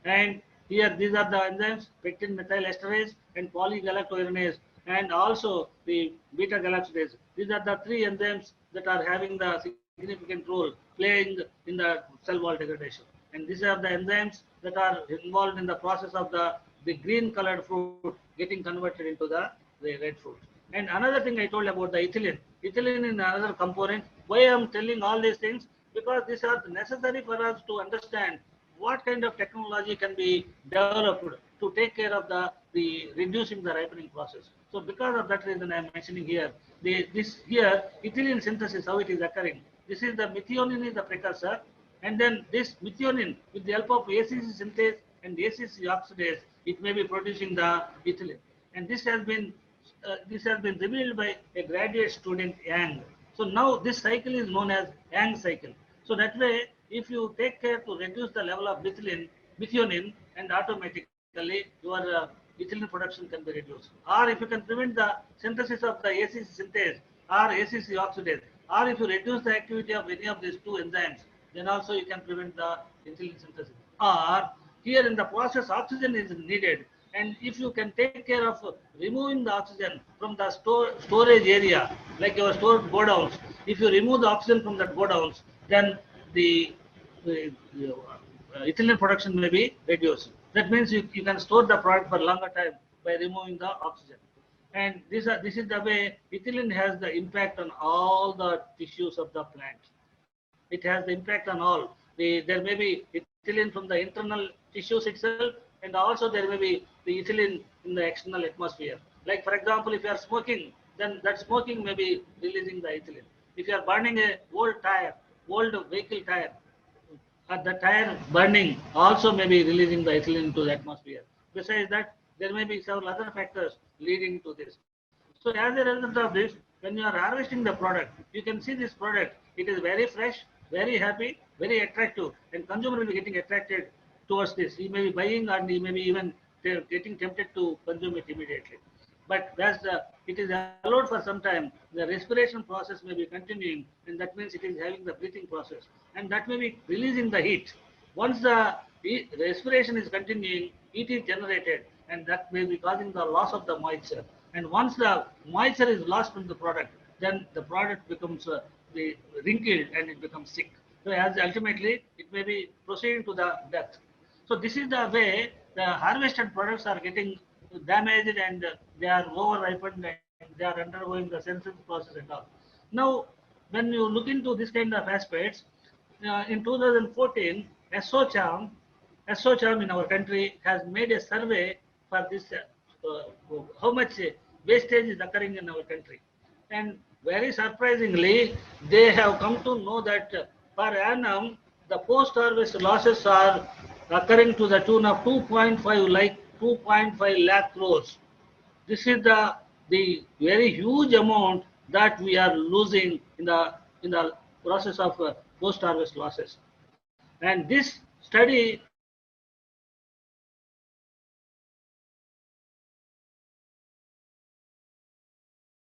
And here, these are the enzymes, pectin methyl esterase and polygalactoironase, and also the beta galactose. These are the three enzymes that are having the significant role playing in the cell wall degradation. And these are the enzymes that are involved in the process of the green colored fruit getting converted into the red fruit. And another thing I told about the ethylene. Ethylene is another component. Why I am telling all these things? Because these are necessary for us to understand what kind of technology can be developed to take care of the reducing the ripening process. So because of that reason I am mentioning here, this here ethylene synthesis, how it is occurring. This is the methionine is the precursor, and then this methionine with the help of ACC synthase and ACC oxidase, it may be producing the ethylene. And this has been revealed by a graduate student, Yang. So now this cycle is known as Yang cycle. So that way, if you take care to reduce the level of methionine, and automatically your ethylene production can be reduced. Or if you can prevent the synthesis of the ACC synthase or ACC oxidase, or if you reduce the activity of any of these two enzymes, then also you can prevent the ethylene synthesis. Or here in the process, oxygen is needed. And if you can take care of removing the oxygen from the storage area, like your stored godowns, if you remove the oxygen from that godowns, then the ethylene production may be reduced. That means you can store the product for longer time by removing the oxygen. And this is the way ethylene has the impact on all the tissues of the plant. It has the impact on all. There may be ethylene from the internal tissues itself, and also there may be the ethylene in the external atmosphere. Like for example, if you are smoking, then that smoking may be releasing the ethylene. If you are burning a old vehicle tire, the tire burning also may be releasing the ethylene into the atmosphere. Besides that, there may be several other factors leading to this. So as a result of this, when you are harvesting the product, you can see this product, it is very fresh, very happy, very attractive, and consumer will be getting attracted towards this. He may be buying, and he may be even getting tempted to consume it immediately. But as it is allowed for some time, the respiration process may be continuing, and that means it is having the breathing process, and that may be releasing the heat. Once the respiration is continuing, heat is generated, and that may be causing the loss of the moisture. And once the moisture is lost from the product, then the product becomes wrinkled and it becomes sick. So as ultimately, it may be proceeding to the death. So this is the way the harvested products are getting damaged, and they are over ripened, and they are undergoing the synthesis process and all. Now, when you look into this kind of aspects, in 2014, ASSOCHAM in our country has made a survey for this, how much wastage is occurring in our country. And very surprisingly, they have come to know that per annum, the post-harvest losses are occurring to the tune of 2.5 2.5 lakh crores. This is the very huge amount that we are losing in the process of post harvest losses. And this study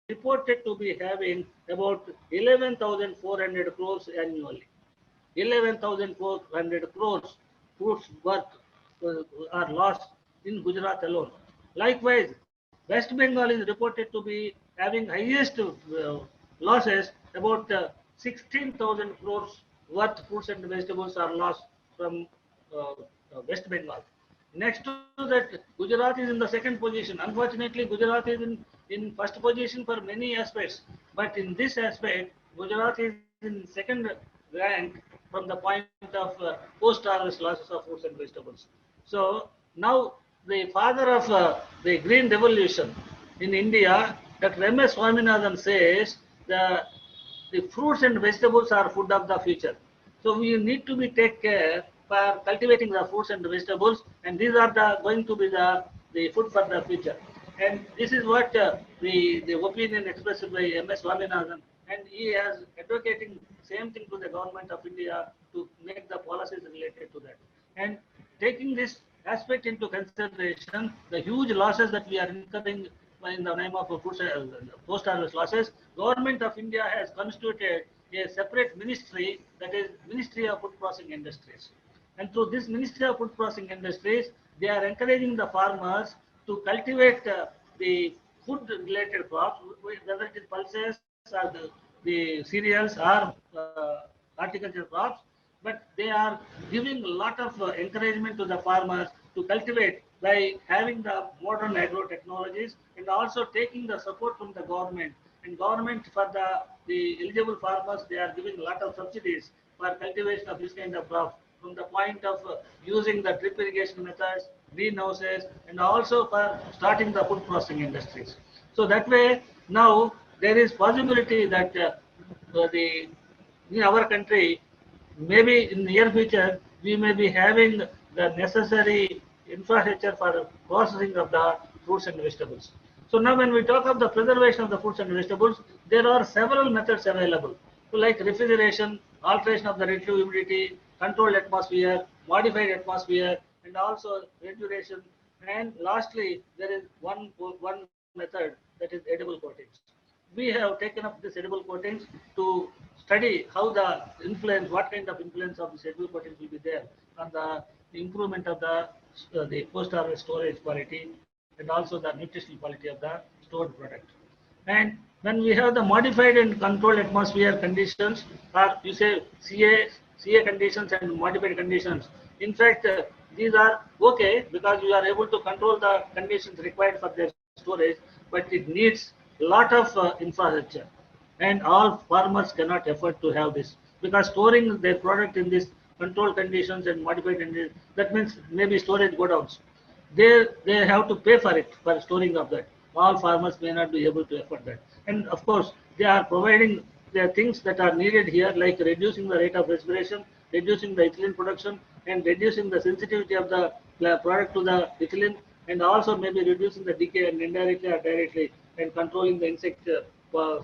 reported to be having about 11,400 crores annually. 11,400 crores fruits worth are lost in Gujarat alone. Likewise, West Bengal is reported to be having highest losses. About 16,000 crores worth fruits and vegetables are lost from West Bengal. Next to that, Gujarat is in the second position. Unfortunately, Gujarat is in first position for many aspects. But in this aspect, Gujarat is in second rank from the point of post-harvest losses of fruits and vegetables. So now the father of the green revolution in India, Dr. M.S. Swaminathan says the fruits and vegetables are food of the future. So we need to be take care for cultivating the fruits and vegetables, and these are going to be the food for the future. And this is what the opinion expressed by M.S. Swaminathan, and he is advocating same thing to the government of India to make the policies related to that. And taking this aspect into consideration, the huge losses that we are incurring in the name of post-harvest losses, Government of India has constituted a separate ministry, that is Ministry of Food Processing Industries. And through this Ministry of Food Processing Industries, they are encouraging the farmers to cultivate the food-related crops, whether it is pulses or the cereals or horticulture crops, but they are giving a lot of encouragement to the farmers to cultivate by having the modern agro technologies and also taking the support from the government. And government for the eligible farmers, they are giving a lot of subsidies for cultivation of this kind of crops from the point of using the drip irrigation methods, greenhouses, and also for starting the food processing industries. So that way, now there is possibility that in our country, maybe in the near future, we may be having the necessary infrastructure for processing of the fruits and vegetables. So now when we talk of the preservation of the fruits and vegetables, there are several methods available. So like refrigeration, alteration of the relative humidity, controlled atmosphere, modified atmosphere, and also refrigeration. And lastly, there is one method, that is edible coatings. We have taken up this edible coatings to study how the influence, what kind of influence of this edible coatings will be there on the improvement of the post-harvest storage quality and also the nutritional quality of the stored product. And when we have the modified and controlled atmosphere conditions, or you say CA conditions and modified conditions, in fact, these are okay because you are able to control the conditions required for their storage, but it needs a lot of infrastructure. And all farmers cannot afford to have this because storing their product in these controlled conditions and modified conditions, that means maybe storage go down. They have to pay for it, for storing of that. All farmers may not be able to afford that. And of course, they are providing the things that are needed here, like reducing the rate of respiration, reducing the ethylene production, and reducing the sensitivity of the product to the ethylene, and also maybe reducing the decay and indirectly or directly, and controlling the insect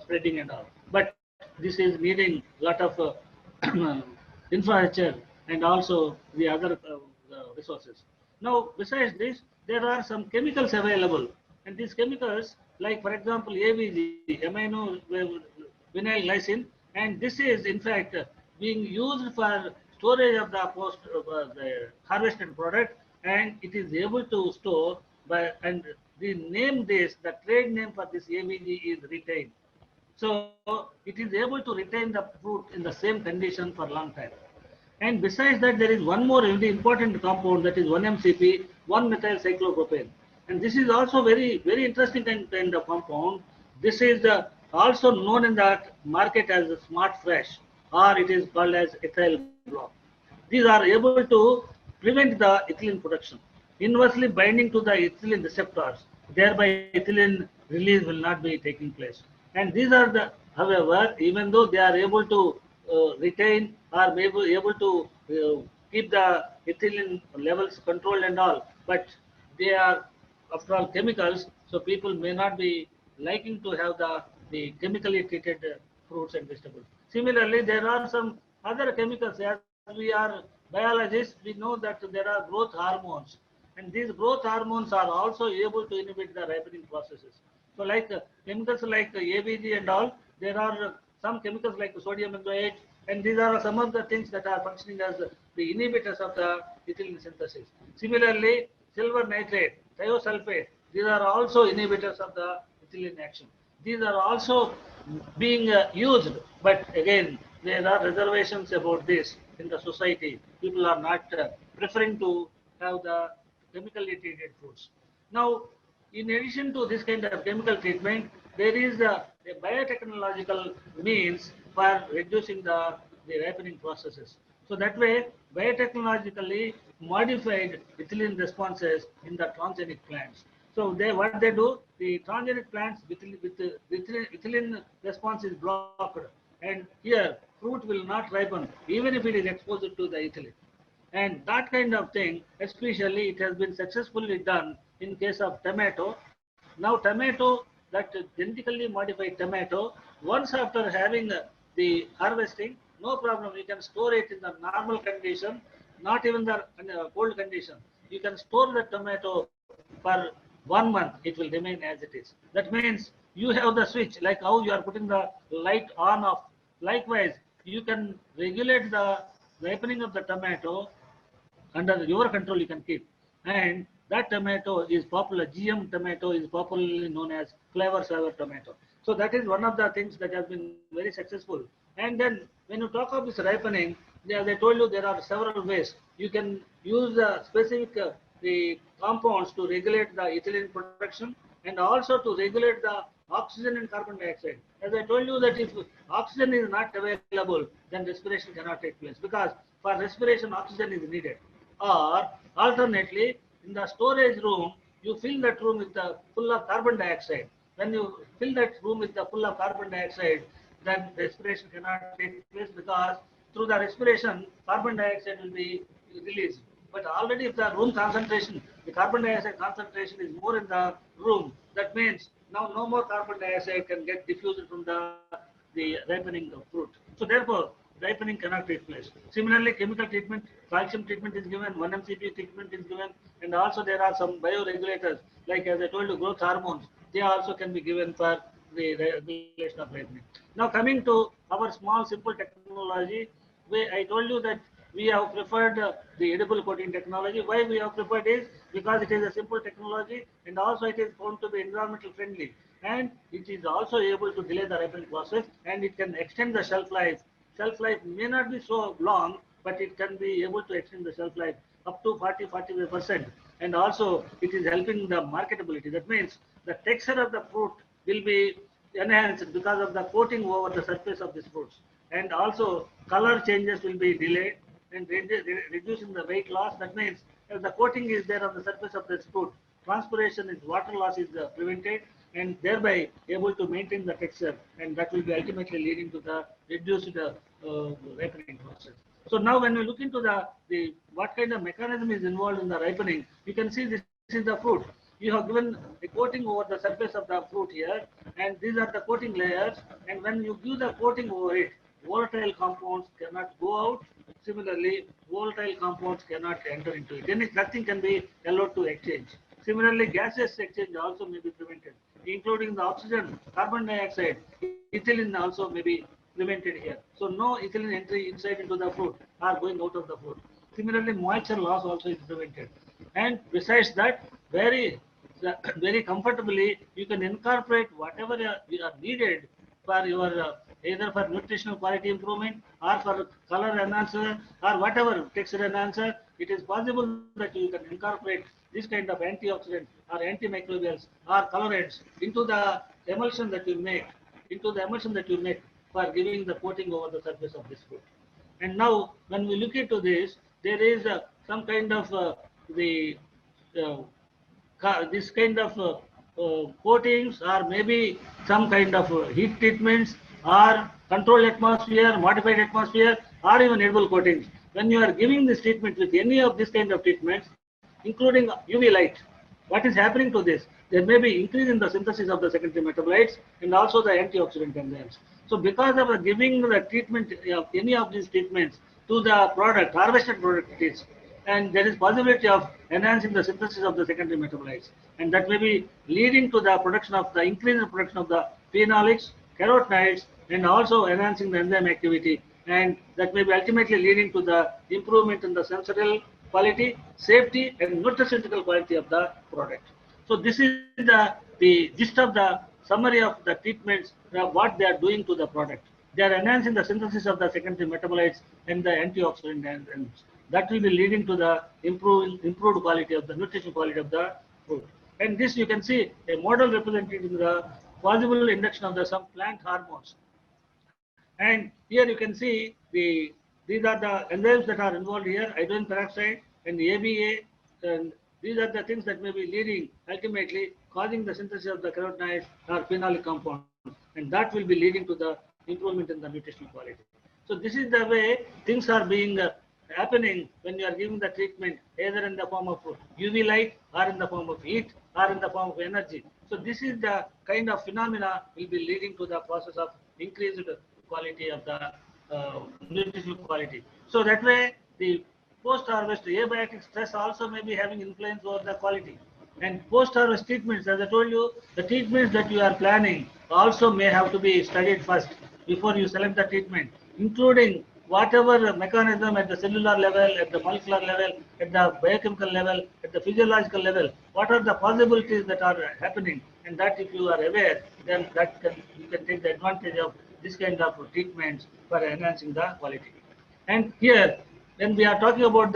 spreading and all. But this is needing a lot of infrastructure and also the other resources. Now, besides this, there are some chemicals available, and these chemicals, like for example, AVG, amino vinyl lysine, and this is in fact being used for storage of the harvested product, and it is able to store by, and the trade name for this AVG is retain. So it is able to retain the fruit in the same condition for a long time. And besides that, there is one more very important compound, that is 1-MCP, 1-methyl cyclopropane. And this is also very, very interesting kind of compound. This is also known in the market as Smart Fresh, or it is called as ethyl block. These are able to prevent the ethylene production, inversely binding to the ethylene receptors. Thereby, ethylene release will not be taking place. And these are however, even though they are able to retain or may be able to keep the ethylene levels controlled and all, but they are, after all, chemicals, so people may not be liking to have the chemically treated fruits and vegetables. Similarly, there are some other chemicals. As we are biologists, we know that there are growth hormones, and these growth hormones are also able to inhibit the ripening processes. So, like chemicals like ABG and all, there are some chemicals like sodium benzoate, and these are some of the things that are functioning as the inhibitors of the ethylene synthesis. Similarly, silver nitrate, thiosulfate, these are also inhibitors of the ethylene action. These are also being used, but again, there are reservations about this in the society. People are not preferring to have the chemically treated foods. Now, in addition to this kind of chemical treatment, there is a biotechnological means for reducing the ripening processes. So that way, biotechnologically modified ethylene responses in the transgenic plants. So what they do, the transgenic plants with ethylene response is blocked, and here fruit will not ripen even if it is exposed to the ethylene. And that kind of thing, especially it has been successfully done in case of tomato. Now tomato, that genetically modified tomato, once after having the harvesting, no problem, you can store it in the normal condition, not even the cold condition. You can store the tomato for 1 month, it will remain as it is. That means you have the switch, like how you are putting the light on off. Likewise, you can regulate the ripening of the tomato under your control. You can keep, and that tomato is popular. GM tomato is popularly known as flavor saver tomato. So that is one of the things that has been very successful. And then when you talk of this ripening, as I told you, there are several ways. You can use the specific the compounds to regulate the ethylene production, and also to regulate the oxygen and carbon dioxide. As I told you, that if oxygen is not available, then respiration cannot take place, because for respiration oxygen is needed. Or alternately, in the storage room, you fill that room with full of carbon dioxide. When you fill that room with full of carbon dioxide, then respiration cannot take place, because through the respiration, carbon dioxide will be released. But already if the room concentration, the carbon dioxide concentration is more in the room, that means now no more carbon dioxide can get diffused from the ripening of fruit. So therefore, ripening cannot take place. Similarly, chemical treatment, calcium treatment is given, 1-MCP treatment is given, and also there are some bioregulators, like as I told you, growth hormones, they also can be given for the regulation of ripening. Now coming to our small simple technology, I told you that we have preferred the edible coating technology. Why we have preferred is because it is a simple technology, and also it is found to be environmental friendly, and it is also able to delay the ripening process, and it can extend the shelf life. Shelf life may not be so long, but it can be able to extend the shelf life up to 40-45%. And also it is helping the marketability. That means the texture of the fruit will be enhanced because of the coating over the surface of these fruits. And also color changes will be delayed, and reducing the weight loss. That means if the coating is there on the surface of this fruit, transpiration is, water loss is prevented, and thereby able to maintain the texture, and that will be ultimately leading to the reduced ripening process. So now when we look into the what kind of mechanism is involved in the ripening, you can see this is the fruit. You have given a coating over the surface of the fruit here, and these are the coating layers, and when you give the coating over it, volatile compounds cannot go out. Similarly, volatile compounds cannot enter into it. Nothing can be allowed to exchange. Similarly, gaseous exchange also may be prevented, including the oxygen, carbon dioxide, ethylene also may be prevented here. So no ethylene entry inside into the fruit or going out of the fruit. Similarly, moisture loss also is prevented. And besides that, very comfortably, you can incorporate whatever you are needed for your either for nutritional quality improvement or for color enhancer or whatever texture enhancer. It is possible that you can incorporate this kind of antioxidant or antimicrobials or colorants into the emulsion that you make, for giving the coating over the surface of this fruit. And now, when we look into this, there is some kind of this kind of coatings, or maybe some kind of heat treatments, or controlled atmosphere, modified atmosphere, or even edible coatings. When you are giving this treatment with any of this kind of treatments, including UV light, what is happening to this? There may be increase in the synthesis of the secondary metabolites and also the antioxidant enzymes. So because of giving the treatment of any of these treatments to the product, harvested product it is, and there is possibility of enhancing the synthesis of the secondary metabolites, and that may be leading to the production of the increase in production of the phenolics, carotenoids, and also enhancing the enzyme activity, and that may be ultimately leading to the improvement in the sensorial quality, safety, and nutraceutical quality of the product. So this is the gist of the summary of the treatments, what they are doing to the product. They are enhancing the synthesis of the secondary metabolites and the antioxidant enzymes. That will be leading to the improved quality of the nutrition quality of the food. And this you can see a model representing the possible induction of some plant hormones. And here you can see these are the enzymes that are involved here, hydrogen peroxide and the ABA, and these are the things that may be leading ultimately causing the synthesis of the carotenoids or phenolic compounds, and that will be leading to the improvement in the nutritional quality. So this is the way things are being happening when you are giving the treatment, either in the form of UV light or in the form of heat or in the form of energy. So this is the kind of phenomena will be leading to the process of increased quality of the nutritional quality. So that way the post-harvest abiotic stress also may be having influence over the quality. And post-harvest treatments, as I told you, the treatments that you are planning also may have to be studied first before you select the treatment, including whatever mechanism at the cellular level, at the molecular level, at the biochemical level, at the physiological level, what are the possibilities that are happening, and that if you are aware, then you can take the advantage of this kind of treatments for enhancing the quality. And here, when we are talking about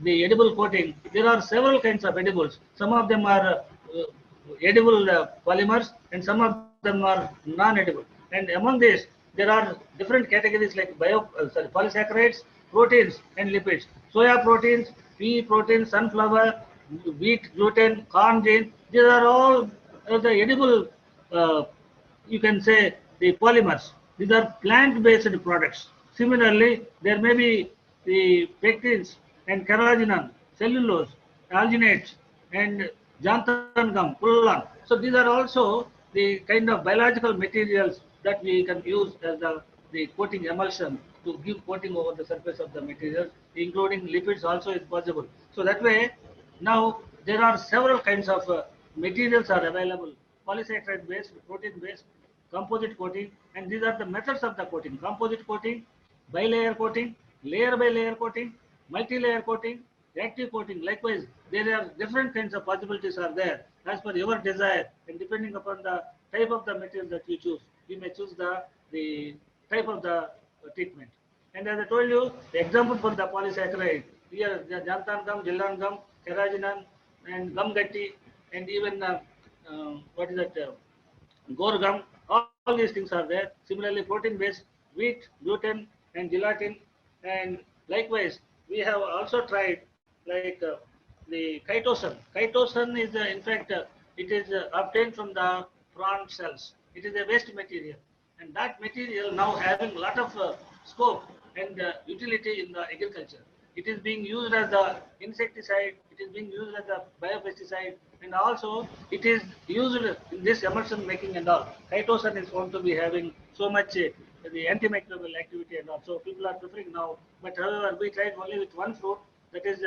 the edible coating, there are several kinds of edibles. Some of them are edible polymers, and some of them are non-edible. And among these, there are different categories like polysaccharides, proteins, and lipids. Soya proteins, pea proteins, sunflower, wheat, gluten, corn grain. These are all the edible, you can say, the polymers. These are plant-based products. Similarly, there may be the pectins and carrageenan, cellulose, alginates, and xanthan gum, pullan. So these are also the kind of biological materials that we can use as the coating emulsion to give coating over the surface of the material, including lipids also is possible. So that way, now there are several kinds of materials are available: polysaccharide based, protein based, composite coating, and these are the methods of the coating: composite coating, bilayer coating, layer by layer coating, multi-layer coating, active coating. Likewise, there are different kinds of possibilities are there as per your desire, and depending upon the type of the material that you choose, you may choose the type of the treatment. And as I told you, the example for the polysaccharide, here the xanthan gum, jillan gum, carrageenan, and gum gatti, and even what is that, gore gum, all these things are there. Similarly, protein-based, wheat, gluten, and gelatin. And likewise, we have also tried like the chitosan. Chitosan is, in fact, it is obtained from the prawn cells. It is a waste material. And that material now having a lot of scope and utility in the agriculture. It is being used as the insecticide, it is being used as a biopesticide, and also it is used in this emulsion making and all. Chitosan is found to be having so much the antimicrobial activity and all. So people are preferring now. But however, we tried only with one fruit, that is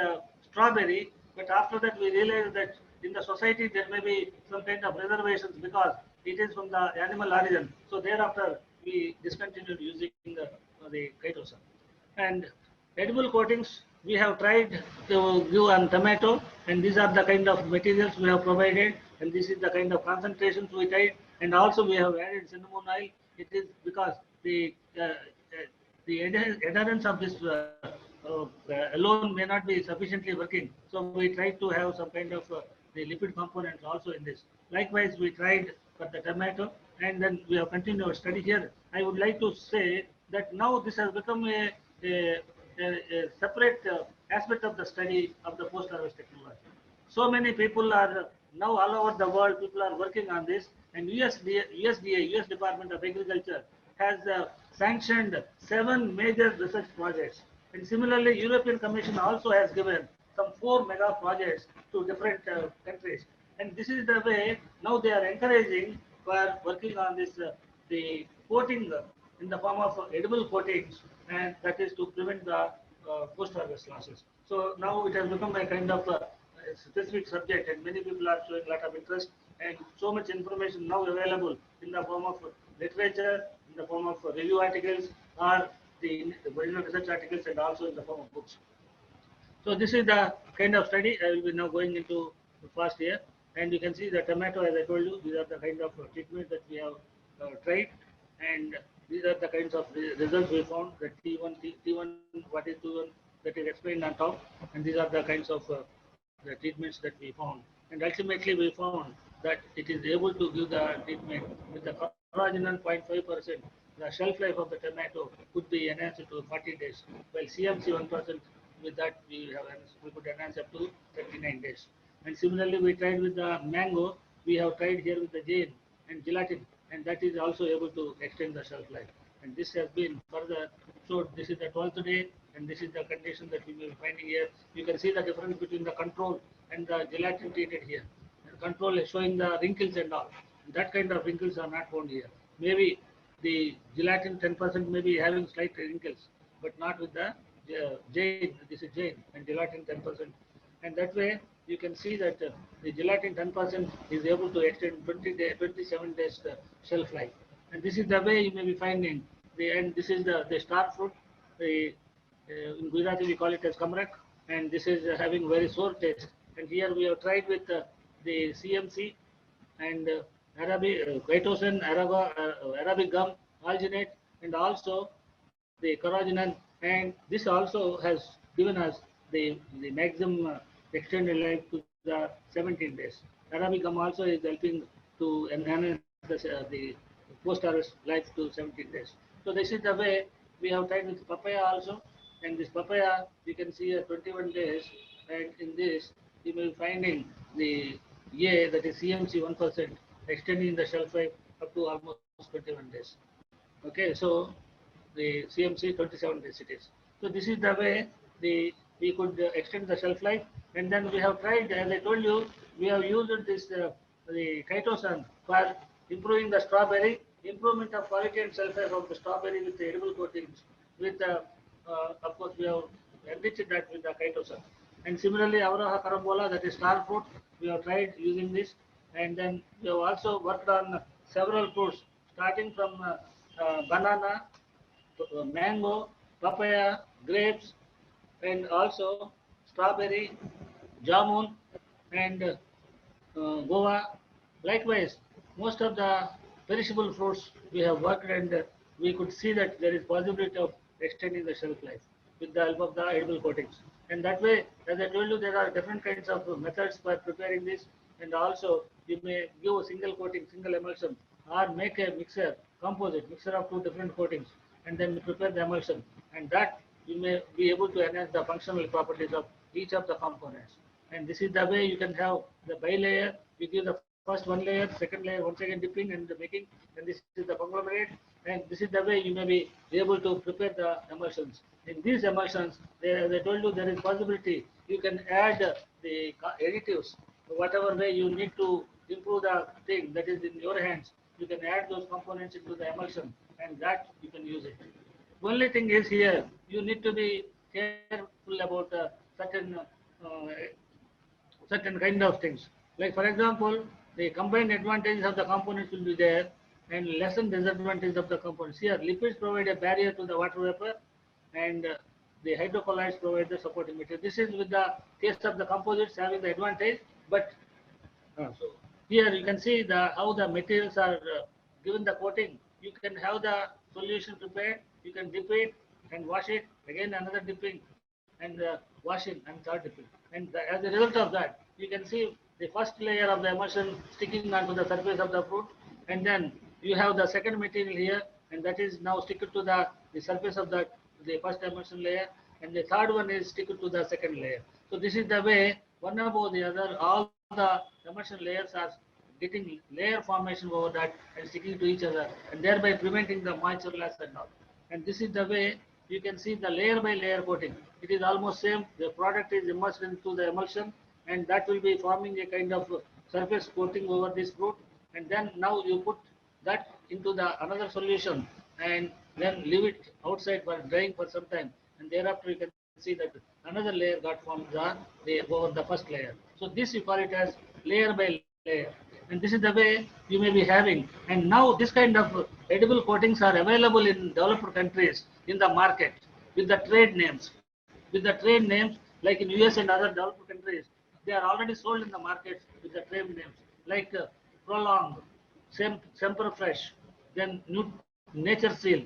strawberry. But after that, we realized that in the society there may be some kind of reservations because it is from the animal origin. So thereafter, we discontinued using the chitosan. And edible coatings, we have tried to give on tomato, and these are the kind of materials we have provided, and this is the kind of concentrations we tried, and also we have added cinnamon oil. It is because the adherence of this alone may not be sufficiently working, so we tried to have some kind of the lipid components also in this. Likewise, we tried for the tomato, and then we have continued our study here. I would like to say that now this has become a separate aspect of the study of the post-harvest technology. So many people are now all over the world, people are working on this, and USDA, US Department of Agriculture, has sanctioned 7 major research projects. And similarly, European Commission also has given some 4 mega projects to different countries. And this is the way now they are encouraging for working on this the coating in the form of edible coatings, and that is to prevent the post-harvest losses. So now it has become a kind of specific subject, and many people are showing a lot of interest, and so much information now available in the form of literature, in the form of review articles, or the original research articles, and also in the form of books. So this is the kind of study I will be now going into the first year, and you can see the tomato, as I told you, these are the kind of treatment that we have tried, and these are the kinds of results we found. The T1, what is T1, that is explained on top, and these are the kinds of the treatments that we found. And ultimately we found that it is able to give the treatment with the carrageenan 0.5%. The shelf life of the tomato could be enhanced to 40 days, while CMC 1%, with that we could enhance up to 39 days. And similarly, we tried with the mango. We have tried here with the jane and gelatin, and that is also able to extend the shelf life. And this has been further showed. This is the 12th day, and this is the condition that we will be finding here. You can see the difference between the control and the gelatin treated here. And control is showing the wrinkles and all. That kind of wrinkles are not found here. Maybe the gelatin 10% may be having slight wrinkles, but not with the jade. This is jade and gelatin 10%. And that way you can see that the gelatin 10% is able to extend 27 days shelf life. And this is the way you may be finding and this is the star fruit. In Gujarati we call it as kamrak, and this is having very sour taste. And here we have tried with the CMC and Arabic Phytosan, Arabic gum, alginate, and also the carrageenan, and this also has given us the maximum extended life to the 17 days. Arabic gum also is helping to enhance the post-harvest life to 17 days. So this is the way we have tried with papaya also, and this papaya you can see 21 days, and in this you will be finding the that is CMC 1%, extending the shelf life up to almost 21 days. Okay, so the CMC 27 days it is. So this is the way we could extend the shelf life, and then we have tried, as I told you, we have used this the chitosan for improving the strawberry, improvement of quality and shelf life of the strawberry with the edible coatings. With of course we have enriched that with the chitosan. And similarly, Avroha carambola, that is star fruit, we have tried using this, and then we have also worked on several fruits, starting from banana, mango, papaya, grapes, and also strawberry, jamun, and guava. Likewise, most of the perishable fruits we have worked, and we could see that there is possibility of extending the shelf life with the help of the edible coatings. And that way, as I told you, there are different kinds of methods for preparing this, and also you may give a single coating, single emulsion, or make a composite mixture of two different coatings, and then prepare the emulsion, and that you may be able to enhance the functional properties of each of the components. And this is the way you can have the bilayer. You give the first one layer, second layer, once again dipping and making, and this is the conglomerate, and this is the way you may be able to prepare the emulsions. In these emulsions, as I told you, there is possibility you can add the additives, whatever way you need to improve the thing that is in your hands. You can add those components into the emulsion, and that you can use it. Only thing is here, you need to be careful about certain kind of things. Like for example, the combined advantages of the components will be there, and lesson disadvantages of the components. Here, lipids provide a barrier to the water vapor, and the hydrocolloids provide the supporting material. This is with the case of the composites having the advantage, but so here you can see how the materials are given the coating. You can have the solution prepared, you can dip it and wash it, again another dipping, and washing and third dipping. And as a result of that, you can see the first layer of the emulsion sticking onto the surface of the fruit, and then you have the second material here, and that is now stick to the surface of the first emulsion layer, and the third one is stick to the second layer. So this is the way, one above the other, all the emulsion layers are getting layer formation over that and sticking to each other, and thereby preventing the moisture loss and all. And this is the way you can see the layer by layer coating. It is almost same. The product is immersed into the emulsion, and that will be forming a kind of surface coating over this fruit, and then now you put that into the another solution and then leave it outside for drying for some time, and thereafter you can see that another layer got formed over the first layer. So this you call it as layer by layer, and this is the way you may be having. And now this kind of edible coatings are available in developed countries in the market with the trade names. With the trade names like in US and other developed countries, they are already sold in the market with the trade names like Prolong, Semper Fresh, then Nature Seal,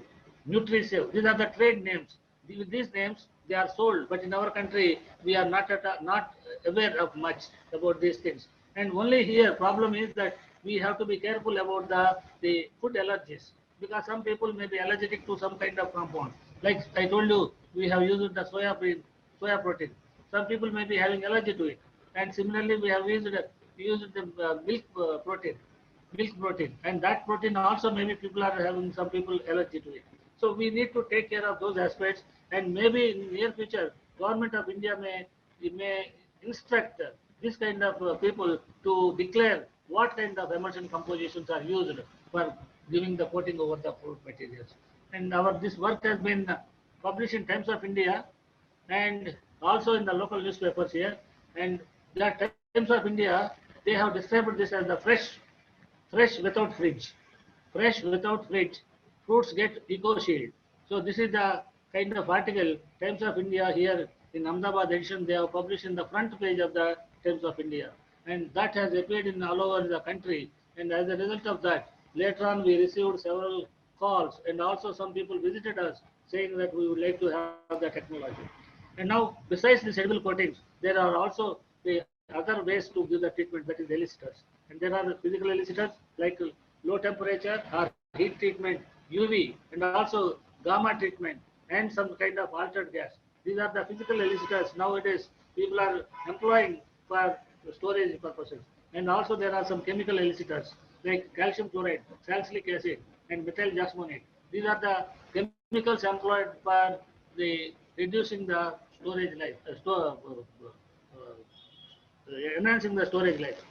NutriSave. These are the trade names. With these names, they are sold, but in our country, we are not aware of much about these things. And only here, problem is that we have to be careful about the food allergies, because some people may be allergic to some kind of compound. Like I told you, we have used the soya protein. Some people may be having allergy to it. And similarly, we have used the milk protein, and that protein also maybe people are having, some people allergy to it. So we need to take care of those aspects, and maybe in near future, government of India may instruct this kind of people to declare what kind of emulsion compositions are used for giving the coating over the food materials. And this work has been published in Times of India and also in the local newspapers here. And the Times of India, they have described this as the fresh without fridge. Fresh without fridge, fruits get eco shield. So this is the kind of article Times of India here in Ahmedabad edition they have published in the front page of the Times of India, and that has appeared in all over the country. And as a result of that, later on we received several calls, and also some people visited us saying that we would like to have the technology. And now, besides these edible coatings, there are also the other ways to give the treatment, that is elicitors. And there are physical elicitors like low temperature or heat treatment, UV, and also gamma treatment, and some kind of altered gas. These are the physical elicitors nowadays people are employing for storage purposes. And also there are some chemical elicitors like calcium chloride, salicylic acid, and methyl jasmonate. These are the chemicals employed for reducing the storage life, enhancing the storage life.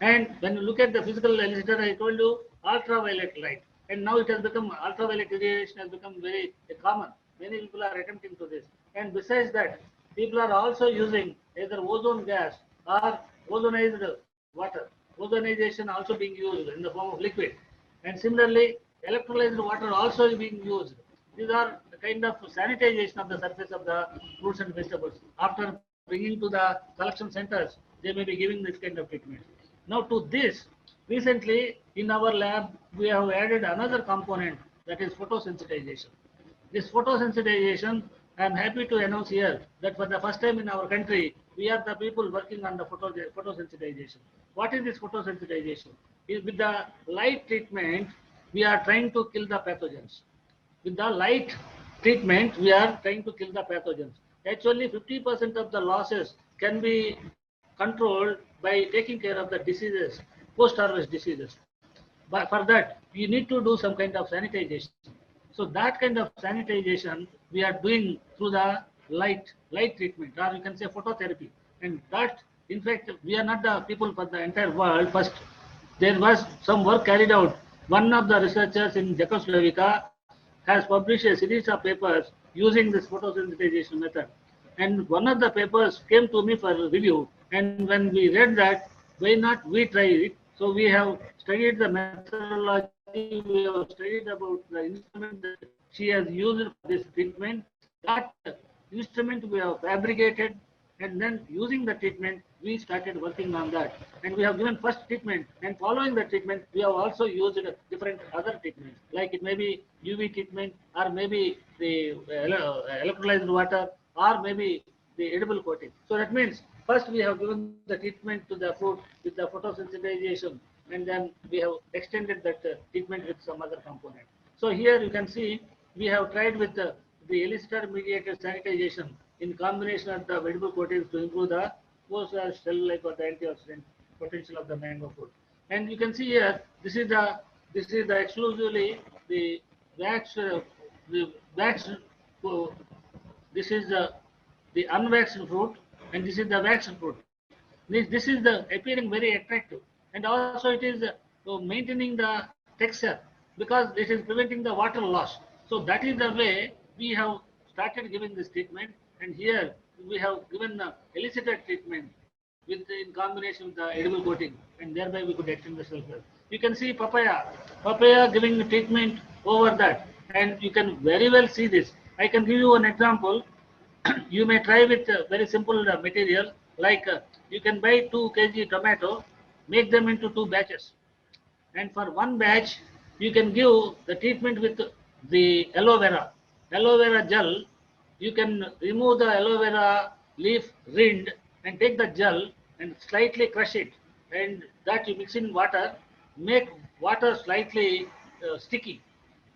And when you look at the physical elicitor, I told you ultraviolet light, and now it has become ultraviolet radiation has become very common. Many people are attempting to this. And besides that, people are also using either ozone gas or ozonized water. Ozonization also being used in the form of liquid. And similarly, electrolyzed water also is being used. These are the kind of sanitization of the surface of the fruits and vegetables. After bringing to the collection centers, they may be giving this kind of treatment. Now to this, recently in our lab, we have added another component, that is photosensitization. This photosensitization, I am happy to announce here that for the first time in our country, we are the people working on the photosensitization. What is this photosensitization? With the light treatment, we are trying to kill the pathogens. With the light treatment, we are trying to kill the pathogens. Actually, 50% of the losses can be controlled by taking care of the diseases, post-harvest diseases. But for that, you need to do some kind of sanitization. So that kind of sanitization we are doing through the light treatment, or you can say phototherapy. And that, in fact, we are not the people for the entire world. First, there was some work carried out. One of the researchers in Czechoslovakia has published a series of papers using this photosensitization method. And one of the papers came to me for review. And when we read that, why not we try it? So we have studied the methodology, we have studied about the instrument that she has used for this treatment. That instrument we have fabricated, and then using the treatment, we started working on that. And we have given first treatment, and following the treatment, we have also used different other treatments, like it may be UV treatment, or maybe the electrolyzed water, or maybe the edible coating. So that means first we have given the treatment to the fruit with the photosensitization, and then we have extended that treatment with some other component. So here you can see we have tried with the elicitor mediated sanitization in combination of the edible coatings to improve the post cell life or the antioxidant potential of the mango fruit. And you can see here this is the exclusively the wax this is the unwaxed fruit, and this is the waxed fruit. This is the appearing very attractive. and also it is maintaining the texture because it is preventing the water loss. So that is the way we have started giving this treatment, and here we have given elicited treatment with in combination with the edible coating, and thereby we could extend the shelf life. You can see papaya giving the treatment over that, and you can very well see this. I can give you an example. You may try with very simple material like you can buy 2 kg tomato, make them into 2 batches, and for one batch you can give the treatment with the aloe vera gel. You can remove the aloe vera leaf rind and take the gel and slightly crush it, and that you mix in water, make water slightly sticky,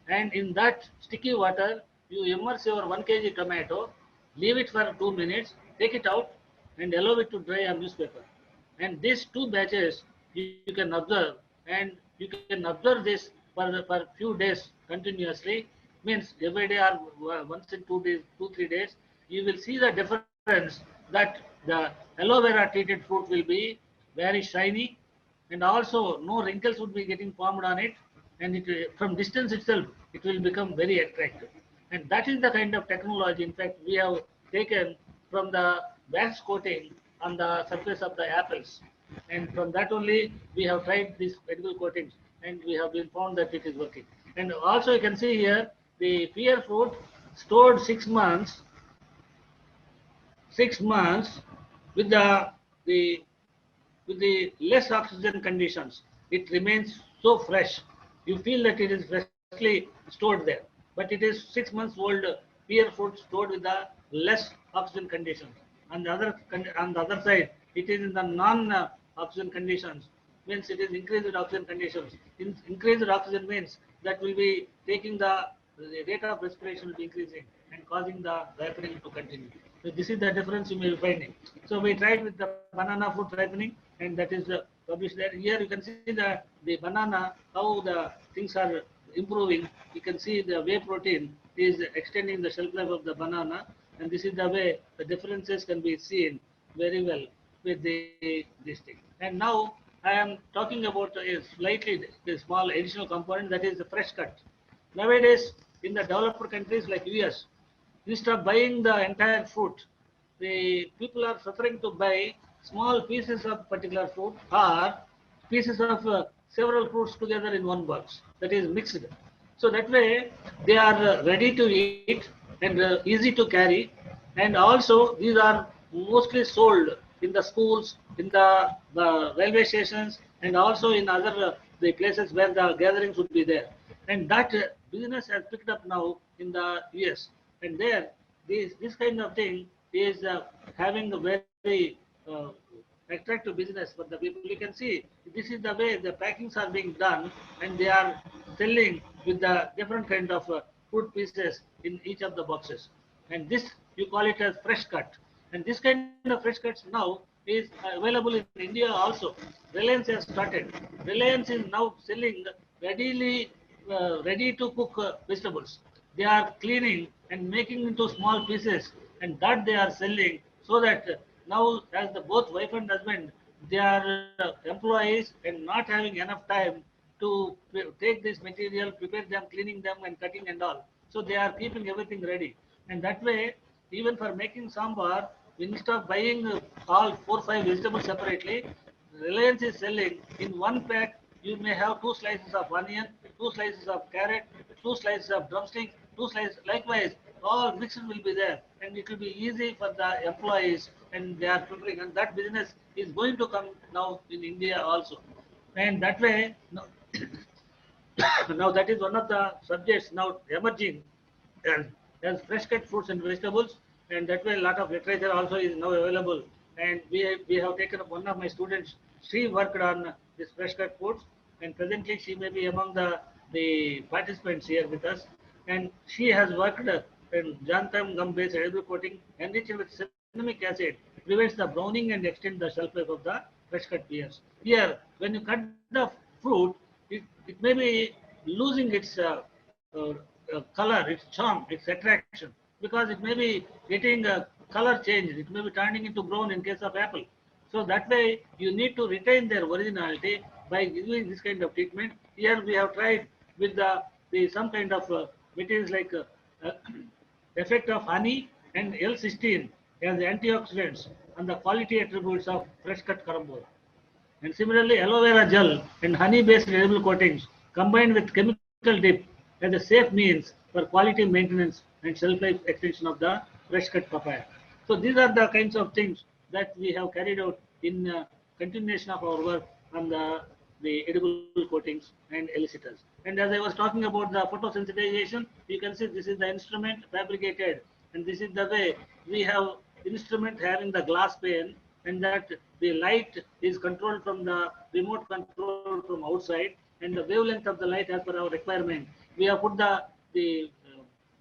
and in that sticky water you immerse your 1 kg tomato, leave it for 2 minutes, take it out and allow it to dry on newspaper. And these 2 batches you can observe, and you can observe this for few days continuously, means every day or once in 2 days, 2-3 days, you will see the difference that the aloe vera treated fruit will be very shiny, and also no wrinkles would be getting formed on it, and it from distance itself it will become very attractive. And that is the kind of technology in fact we have taken from the wax coating on the surface of the apples, and from that only we have tried these edible coatings, and we have been found that it is working. And also you can see here the pear fruit stored 6 months, 6 months with the with the less oxygen conditions, it remains so fresh. You feel that it is freshly stored there, but it is 6 months old pear fruit stored with the less oxygen conditions. On the other side, it is in the non-oxygen conditions, means it is increased oxygen conditions. Increased oxygen means that will be taking the rate of respiration will be increasing and causing the ripening to continue. So this is the difference you may be finding. So we tried with the banana fruit ripening, and that is published there. Here you can see the banana, how the things are improving. You can see the whey protein is extending the shelf life of the banana, and this is the way the differences can be seen very well with this thing. And now I am talking about a slightly the small additional component, that is the fresh cut. Nowadays, in the developed countries like US, instead of buying the entire fruit, the people are suffering to buy small pieces of particular fruit or pieces of several fruits together in one box, that is mixed. So that way they are ready to eat and easy to carry, and also these are mostly sold in the schools, in the railway stations, and also in other the places where the gatherings would be there. And that business has picked up now in the US, and there this kind of thing is having a very attractive business for the people. You can see this is the way the packings are being done, and they are selling with the different kind of fruit pieces in each of the boxes. And this you call it as fresh cut. And this kind of fresh cuts now is available in India also. Reliance has started. Reliance is now selling ready to cook vegetables. They are cleaning and making into small pieces, and that they are selling, so that now as the both wife and husband, they are employees and not having enough time to take this material, prepare them, cleaning them and cutting and all. So they are keeping everything ready, and that way even for making sambar, instead of buying all 4-5 vegetables separately, Reliance is selling in one pack. You may have 2 slices of onion, 2 slices of carrot, 2 slices of drumstick, 2 slices. Likewise, all mixed will be there, and it will be easy for the employees, and they are preparing. And that business is going to come now in India also, and that way now, now that is one of the subjects now emerging as, as fresh cut fruits and vegetables, and that way a lot of literature also is now available. And we have taken up one of my students. She worked on this fresh cut foods, and presently she may be among the participants here with us. And she has worked in xanthan gum based edible coating enriched with cinnamic acid, prevents the browning and extends the shelf life of the fresh cut pears. Here, when you cut the fruit, it may be losing its color, its charm, its attraction, because it may be getting a color change. It may be turning into brown in case of apple. So that way you need to retain their originality by giving this kind of treatment. Here we have tried with the some kind of materials like uh, effect of honey and L-cysteine as antioxidants on the quality attributes of fresh cut carambola. And similarly, aloe vera gel and honey-based edible coatings combined with chemical dip as a safe means for quality maintenance and shelf-life extension of the fresh-cut papaya. So these are the kinds of things that we have carried out in continuation of our work on the edible coatings and elicitors. And as I was talking about the photosensitization, you can see this is the instrument fabricated, and this is the way we have instrument having the glass pane, and that the light is controlled from the remote control from outside, and the wavelength of the light as per our requirement. We have put the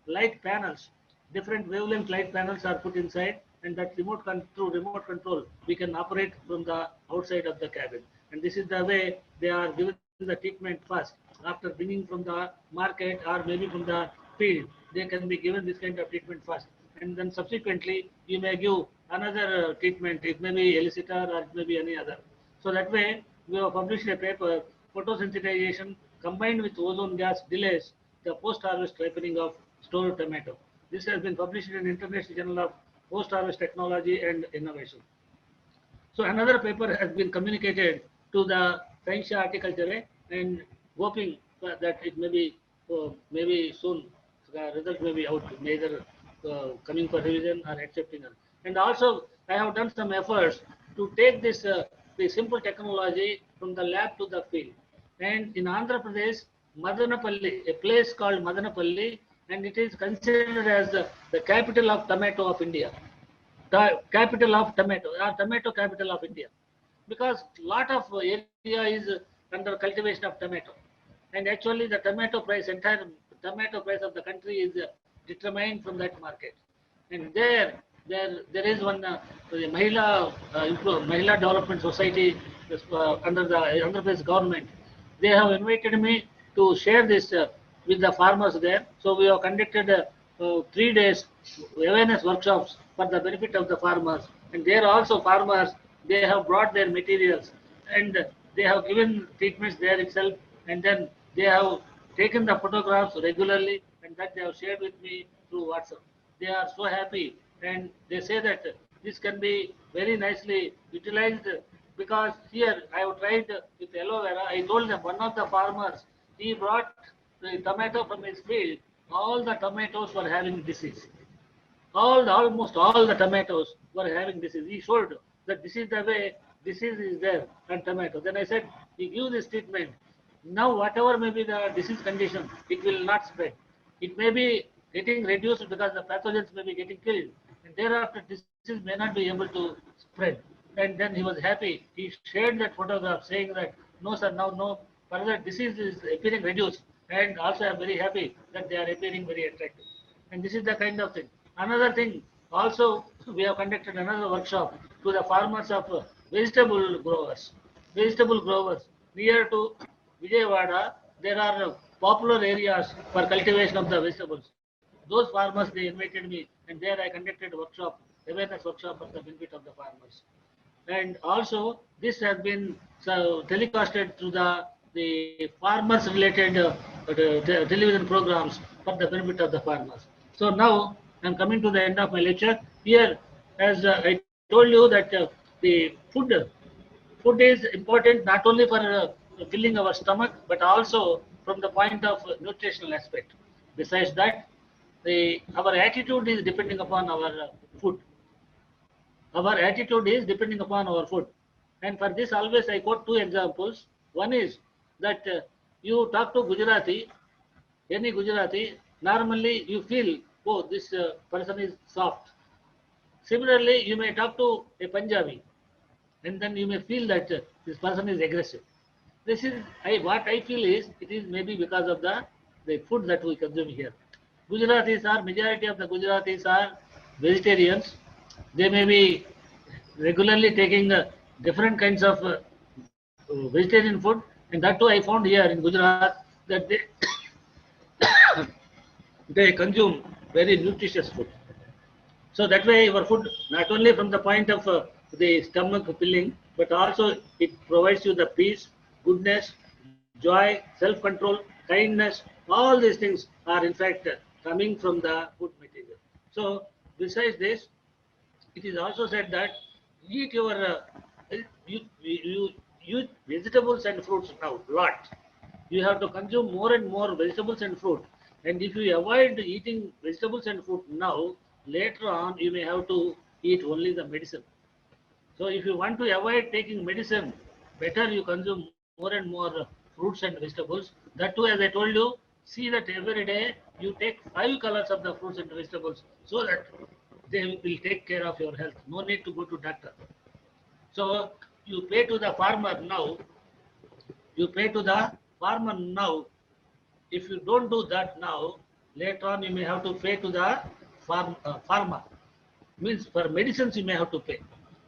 light panels, different wavelength light panels are put inside, and that remote control we can operate from the outside of the cabin. And this is the way they are given the treatment first. After bringing from the market or maybe from the field, they can be given this kind of treatment first. And then subsequently, you may give another treatment. It may be elicitor or it may be any other. So that way, we have published a paper, photosensitization combined with ozone gas delays the post-harvest ripening of stored tomato. This has been published in International Journal of Post-Harvest Technology and Innovation. So another paper has been communicated to the Science Horticulture, and hoping that it may be maybe soon the result may be out, either coming for revision or accepting it. And also I have done some efforts to take this the simple technology from the lab to the field. And in Andhra Pradesh, Madanapalli, a place called Madanapalli, and it is considered as the capital of tomato of India. Capital of tomato, or tomato capital of India, because lot of area is under cultivation of tomato, and actually the entire tomato price of the country is determined from that market. And there is one the Mahila Development Society under the Andhra Pradesh government. They have invited me to share this with the farmers there. So we have conducted 3 days awareness workshops for the benefit of the farmers. And there also farmers, they have brought their materials and they have given treatments there itself, and then they have taken the photographs regularly, and that they have shared with me through WhatsApp. They are so happy, and they say that this can be very nicely utilized, because here I have tried with aloe vera. I told them, one of the farmers, he brought the tomato from his field. All the tomatoes were having disease. Almost all the tomatoes were having disease. He showed that this is the way disease is there on tomato. Then I said, we give this treatment. Now whatever may be the disease condition, it will not spread. It may be getting reduced because the pathogens may be getting killed, and thereafter disease may not be able to spread. And then he was happy. He shared that photograph saying that, no sir, now no further disease is appearing reduced. And also I am very happy that they are appearing very attractive. And this is the kind of thing. Another thing, also we have conducted another workshop to the farmers of vegetable growers. Vegetable growers near to Vijayawada, there are popular areas for cultivation of the vegetables. Those farmers, they invited me, and there I conducted a workshop, awareness workshop for the benefit of the farmers. And also this has been telecasted through the farmers related television programs for the benefit of the farmers. So now I am coming to the end of my lecture. Here, as I told you that the food is important not only for filling our stomach, but also from the point of nutritional aspect. Besides that, our attitude is depending upon our food. Our attitude is depending upon our food. And for this, always I quote 2 examples. One is that you talk to Gujarati, any Gujarati, normally you feel, oh, this person is soft. Similarly, you may talk to a Punjabi, and then you may feel that this person is aggressive. This is what I feel is, it is maybe because of the food that we consume here. Majority of the Gujaratis are vegetarians. They may be regularly taking different kinds of vegetarian food, and that too I found here in Gujarat that they consume very nutritious food. So that way our food, not only from the point of the stomach filling, but also it provides you the peace, goodness, joy, self-control, kindness. All these things are in fact coming from the food material. So besides this, it is also said that eat your you eat vegetables and fruits now lot. You have to consume more and more vegetables and fruit. And if you avoid eating vegetables and fruit now, later on you may have to eat only the medicine. So if you want to avoid taking medicine, better you consume more and more fruits and vegetables. That too, as I told you, see that every day you take 5 colors of the fruits and vegetables so that they will take care of your health. No need to go to doctor. So you pay to the farmer now. You pay to the farmer now. If you don't do that now, later on you may have to pay to the farmer. Means for medicines you may have to pay.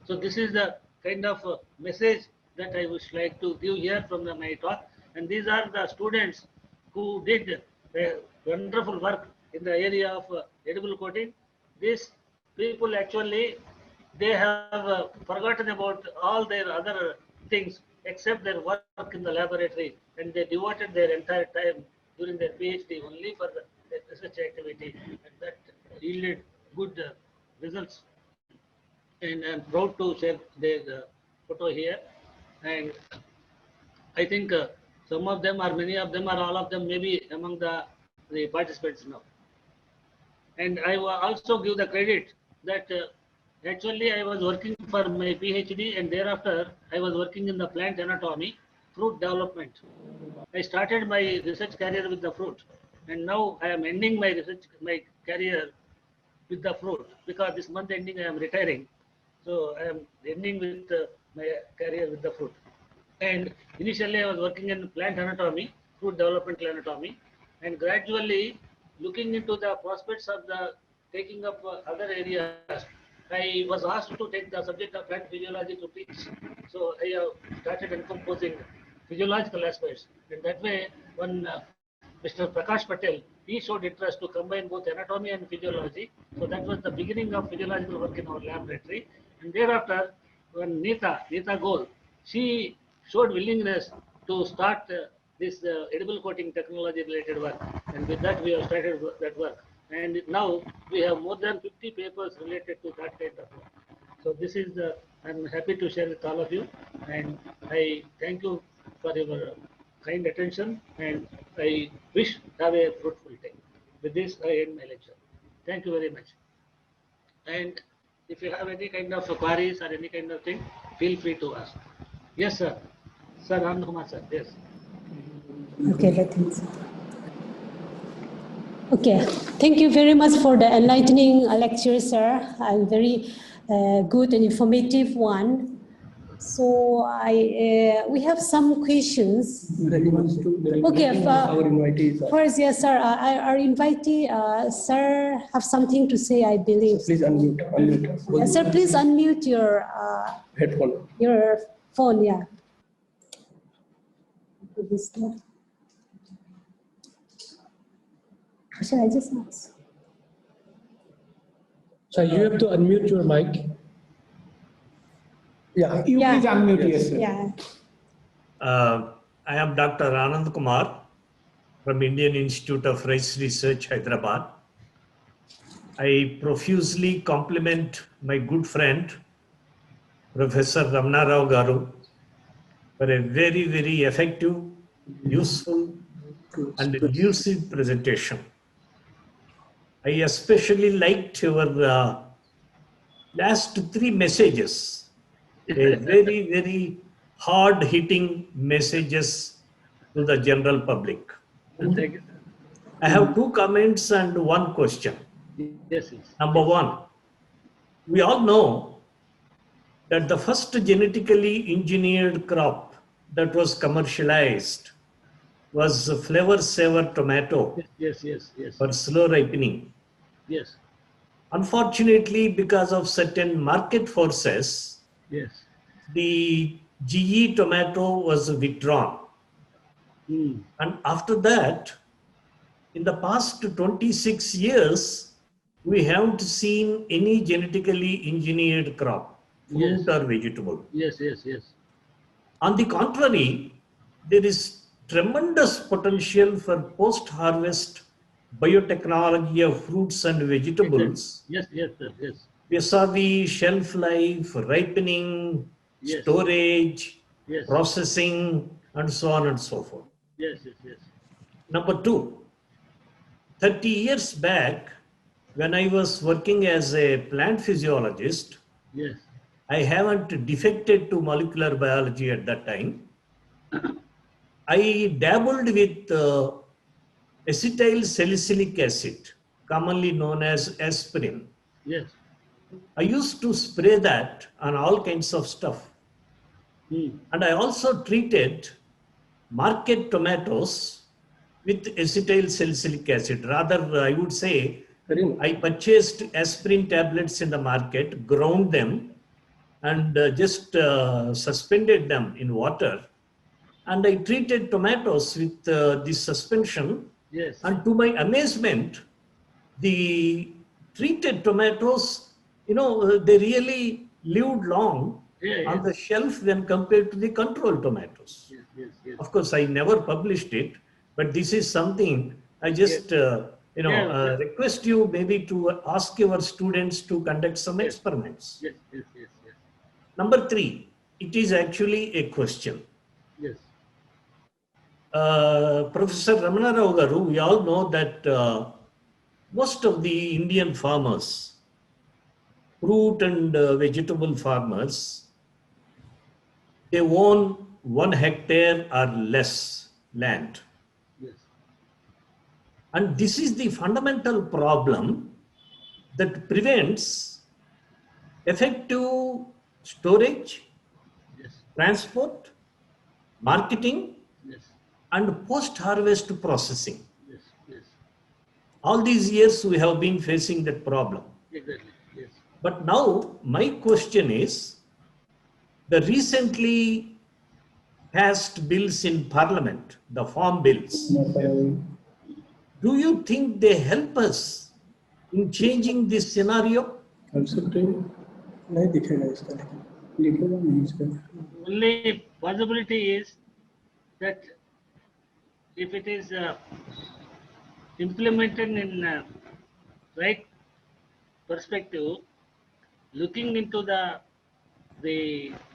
So this is the kind of message that I would like to give here from my talk. And these are the students who did wonderful work in the area of edible coating. These people actually, they have forgotten about all their other things except their work in the laboratory, and they devoted their entire time during their PhD only for the research activity, and that yielded good results. And I'm proud to share their photo here. And I think some of them, or many of them, or all of them, maybe among the participants now. And I will also give the credit that actually I was working for my PhD, and thereafter I was working in the plant anatomy, fruit development. I started my research career with the fruit, and now I am ending my career with the fruit, because this month ending I am retiring. So I am ending with my career with the fruit. And initially I was working in plant anatomy, fruit developmental anatomy, and gradually looking into the prospects of the taking up other areas, I was asked to take the subject of plant physiology to teach. So I have started encompassing physiological aspects. In that way, when Mr. Prakash Patel, he showed interest to combine both anatomy and physiology. So that was the beginning of physiological work in our laboratory. And thereafter, when Neeta Gol, she showed willingness to start this edible coating technology related work. And with that, we have started that work. And now we have more than 50 papers related to that kind of work. So this is I'm happy to share with all of you. And I thank you for your kind attention, and I wish have a fruitful day. With this, I end my lecture. Thank you very much. And if you have any kind of queries or any kind of thing, feel free to ask. Yes, sir. Sir, Anand Kumar, sir. Yes. Okay, let me see. Okay, thank you very much for the enlightening lecture, sir, and very good and informative one. So we have some questions. Okay, our invitees. first, yes, sir. Our invitee, sir, have something to say, I believe. Please unmute. Sir, please unmute your Headphone. your phone. Yeah. Shall I just ask? So you have to unmute your mic. Yeah. You Yeah. please unmute, yes, sir. Yeah. I am Dr. Anand Kumar from Indian Institute of Rice Research, Hyderabad. I profusely compliment my good friend, Professor Ramana Rao Garu, for a very, very effective, useful, and lucid presentation. I especially liked your last 3 messages, a very, very hard-hitting messages to the general public. Thank you. I have 2 comments and 1 question. Yes, yes. Number 1, we all know that the first genetically engineered crop that was commercialized was flavor saver tomato Yes, yes, yes, for slow ripening. yes, Unfortunately, because of certain market forces, yes. the GE tomato was withdrawn. Hmm. And after that, in the past 26 years, we haven't seen any genetically engineered crop. fruit Yes. or vegetable. Yes, yes, yes. On the contrary, there is tremendous potential for post-harvest biotechnology of fruits and Exactly. vegetables Yes, yes, sir. Yes, vis-a-vis shelf life, ripening, yes, storage, yes, processing, and so on and so forth. yes, yes, yes, Number two, 30 years back, when I was working as a plant physiologist, yes, I haven't defected to molecular biology at that time. I dabbled with acetyl salicylic acid, commonly known as aspirin. yes. I used to spray that on all kinds of stuff. Hmm. And I also treated market tomatoes with acetyl salicylic acid. Rather, I would say, Very much. I purchased aspirin tablets in the market, ground them, and just suspended them in water. And I treated tomatoes with this suspension. Yes. And to my amazement, the treated tomatoes, they really lived long Yeah, on yes, the shelf when compared to the control tomatoes. yes, yes, yes. Of course, I never published it, but this is something I Yes. just, Yeah, request you maybe to ask your students to conduct some yes, experiments. yes, yes, yes, yes, Number three, it is actually a question. yes, Professor Ramana Rao Garu, we all know that most of the Indian farmers, fruit and vegetable farmers, they own 1 hectare or less land. yes, And this is the fundamental problem that prevents effective storage, yes, transport, marketing, yes, and post-harvest processing. yes, yes, All these years we have been facing that problem. exactly, yes, But now my question is, the recently passed bills in Parliament, the farm bills, do you think they help us in changing this scenario? नहीं दिखेगा इसका लेकिन लिखेगा नहीं इसका Only possibility is that if it is implemented in right perspective, looking into the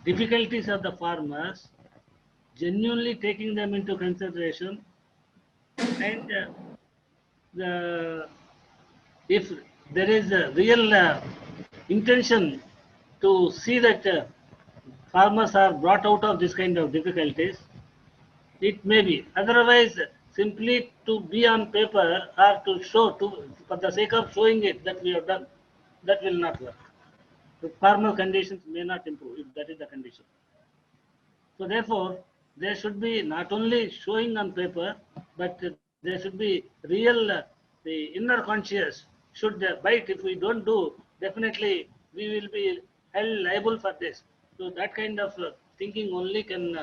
difficulties of the farmers, genuinely taking them into consideration, and the if there is a real intention to see that farmers are brought out of this kind of difficulties, it may be. Otherwise, simply to be on paper or to show, for the sake of showing it that we have done, that will not work. The farmer conditions may not improve if that is the condition. So therefore, there should be not only showing on paper, but there should be real, the inner conscious should bite. If we don't do, definitely we will be held liable for this. So that kind of thinking only can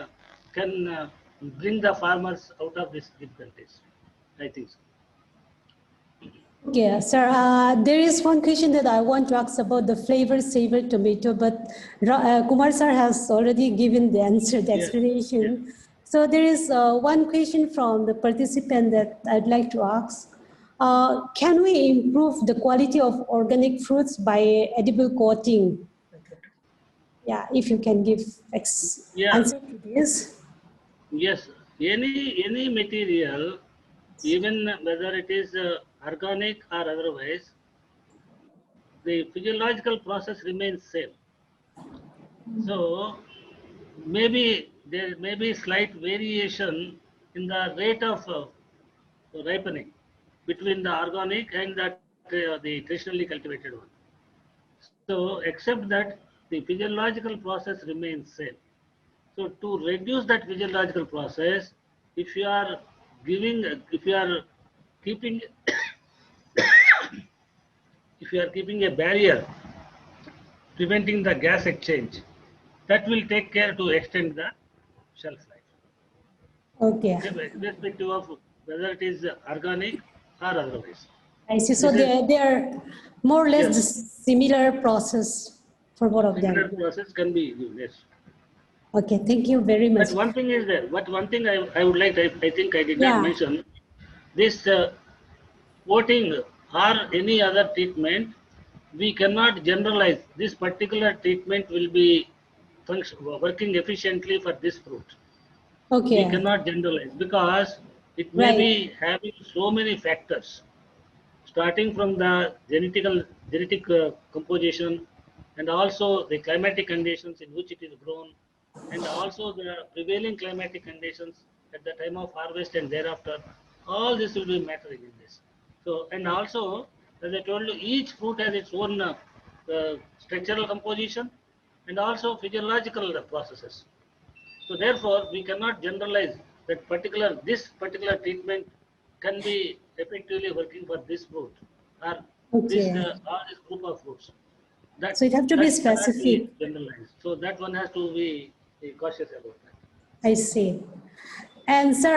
bring the farmers out of these difficulties. I think so. Okay, sir, there is one question that I want to ask about the flavor saver tomato, but Kumar sir has already given the answer, the Yes, explanation. So there is one question from the participant that I'd like to ask. Can we improve the quality of organic fruits by edible coating? Yeah, if you can give Yeah. answer to this. Yes, any material, even whether it is organic or otherwise, the physiological process remains same. So maybe there may be slight variation in the rate of ripening between the organic and the traditionally cultivated one. So except that the physiological process remains same. So to reduce that physiological process, if you are if you are keeping, if you are keeping a barrier preventing the gas exchange, that will take care to extend the shelf life, Okay, irrespective of whether it is organic or otherwise. I see. So This is they are more or less the yes, similar process. For both of Similar them. process can be used, yes. Okay, thank you very much. But one thing is there, but one thing I would like, I think I did Yeah. not mention, this voting or any other treatment, we cannot generalize. This particular treatment will be working efficiently for this fruit. We Okay, cannot generalize because it may right. be having so many factors, starting from the genetic composition, and also the climatic conditions in which it is grown, and also the prevailing climatic conditions at the time of harvest and thereafter. All this will be mattering in this. So, and also, as I told you, each fruit has its own structural composition and also physiological processes. So therefore, we cannot generalize that this particular treatment can be effectively working for this fruit or Okay. this group of fruits. So it have to be That cannot specific. be generalized. So that one has to be cautious about that. I see. And sir,